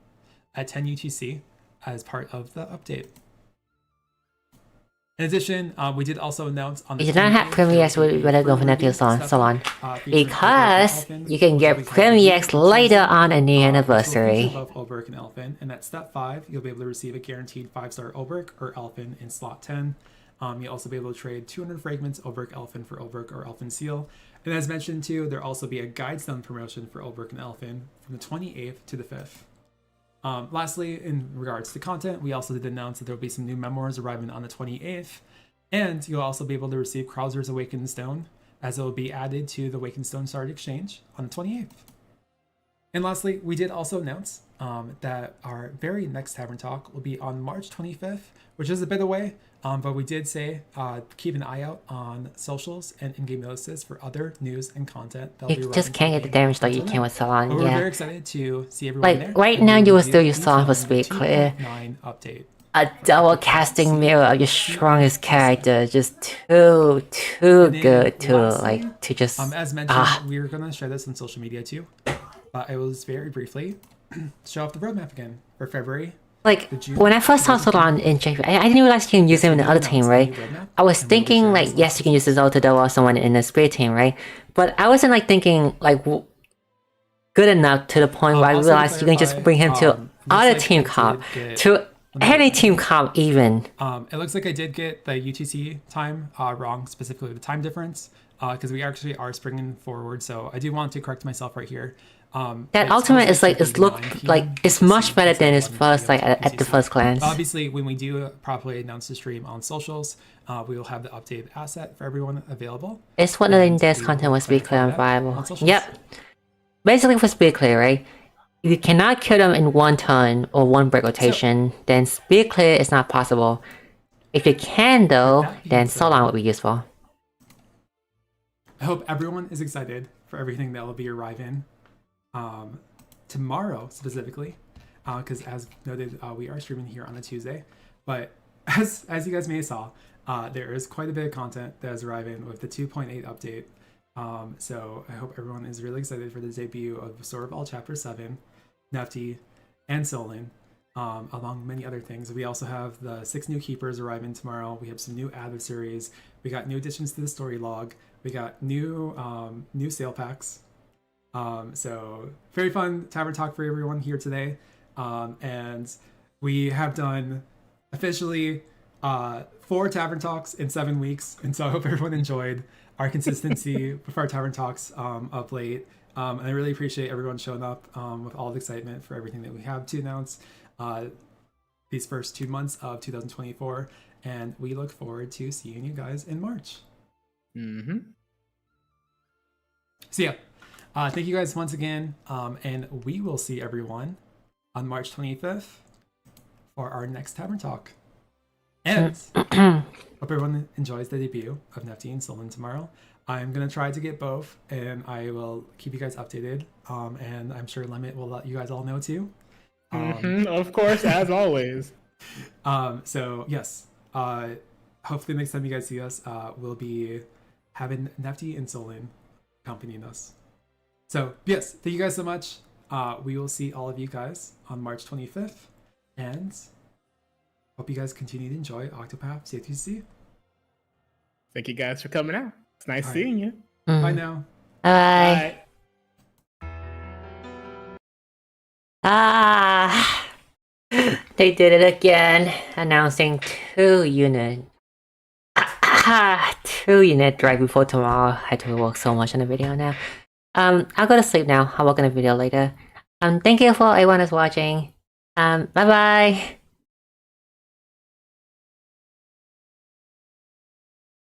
at 10 UTC as part of the update. In addition, we did also announce on the You do not have 28th, Premier X, there will we be better go free for Nefty review or stuff, Solon. featuring Because Oberic and you can Elfin, get which will be Premier called X Review later Season, on in the which will anniversary. feature both Oberic and Elfin. And at step 5, you'll be able to receive a guaranteed 5-star Oberic or Elfin in slot 10. You'll also be able to trade 200 fragments Oberic Elfin for Oberic or Elfin Seal. And as mentioned too, there'll also be a Guidestone promotion for Oberic and Elfin from the 28th to the 5th. Lastly, in regards to content, we also did announce that there will be some new memoirs arriving on the 28th. And you'll also be able to receive Krauser's Awakened Stone, as it will be added to the Awakened Stone Shard Exchange on the 28th. And lastly, we did also announce that our very next Tavern Talk will be on March 25th, which is a bit away, but we did say keep an eye out on socials and in-game notices for other news and content that'll be You arriving just can't to get the game damage like you until can then. with Solon, But we're very yeah. excited to see everyone there. Like, right and now we you will will still be use Solon for detailing the Speed Clear. 2.9 update. A double casting mirror of your strongest character, just too good to lastly, like to just as mentioned, we're gonna share this on social media too. But I will just very briefly show off the roadmap again for February. like Did you- when I first saw Solon in JP, I didn't realize you can use him in the other team, right? I was thinking like yes, you can use this Altador or someone in the Spirit team, right? But I wasn't like thinking like good enough to the point where I Also to realized you can just clarify, bring him to looks other like team I comp, did get- to any team comp even. It looks like I did get the UTC time wrong, specifically the time difference, because we actually are springing forward. So I do want to correct myself right here. That it's ultimate is also like it's should be 9 look PM like it's UTC much better instead than of its 1 first like PM at the UTC. first glance. Obviously, when we do properly announce the stream on socials, we will have the updated asset for everyone available. It's one of the And days we content will was Speed Clear and clarify that Viable. on socials. Yep. Basically for Speed Clear, right? you cannot kill them in one turn or one break rotation, then speed clear is not possible. If you can though, then Solon would be useful. I hope everyone is excited for everything that will be arriving tomorrow specifically, because as noted, we are streaming here on a Tuesday. But as you guys may have saw, there is quite a bit of content that is arriving with the 2.8 update. So I hope everyone is really excited for the debut of Sword of All Chapter 7, Nefty, and Solon, among many other things. We also have the 6 new keepers arriving tomorrow. We have some new adversaries. We got new additions to the story log. We got new sale packs. So very fun Tavern talk for everyone here today. And we have done officially 4 Tavern talks in 7 weeks. And so I hope everyone enjoyed our consistency with our Tavern talks of late. And I really appreciate everyone showing up with all the excitement for everything that we have to announce these first 2 months of 2024. And we look forward to seeing you guys in March. Mm-hmm. So yeah, thank you guys once again. And we will see everyone on March 25th for our next Tavern Talk. And hope everyone enjoys the debut of Nefty and Solon tomorrow. I'm going to try to get both, and I will keep you guys updated. And I'm sure Limit will let you guys all know too. Of course, as always. So yes, hopefully next time you guys see us, we'll be having Nefty and Solon accompanying us. So yes, thank you guys so much. We will see all of you guys on March 25th, and hope you guys continue to enjoy Octopath COTC. Thank you guys for coming out. It's nice seeing you. Bye now. Bye. Ah, they did it again, announcing 2-unit. 2-unit right before tomorrow. I had to work so much on the video now. I'll go to sleep now. I'll work on the video later. Thank you for everyone who's watching. Bye bye.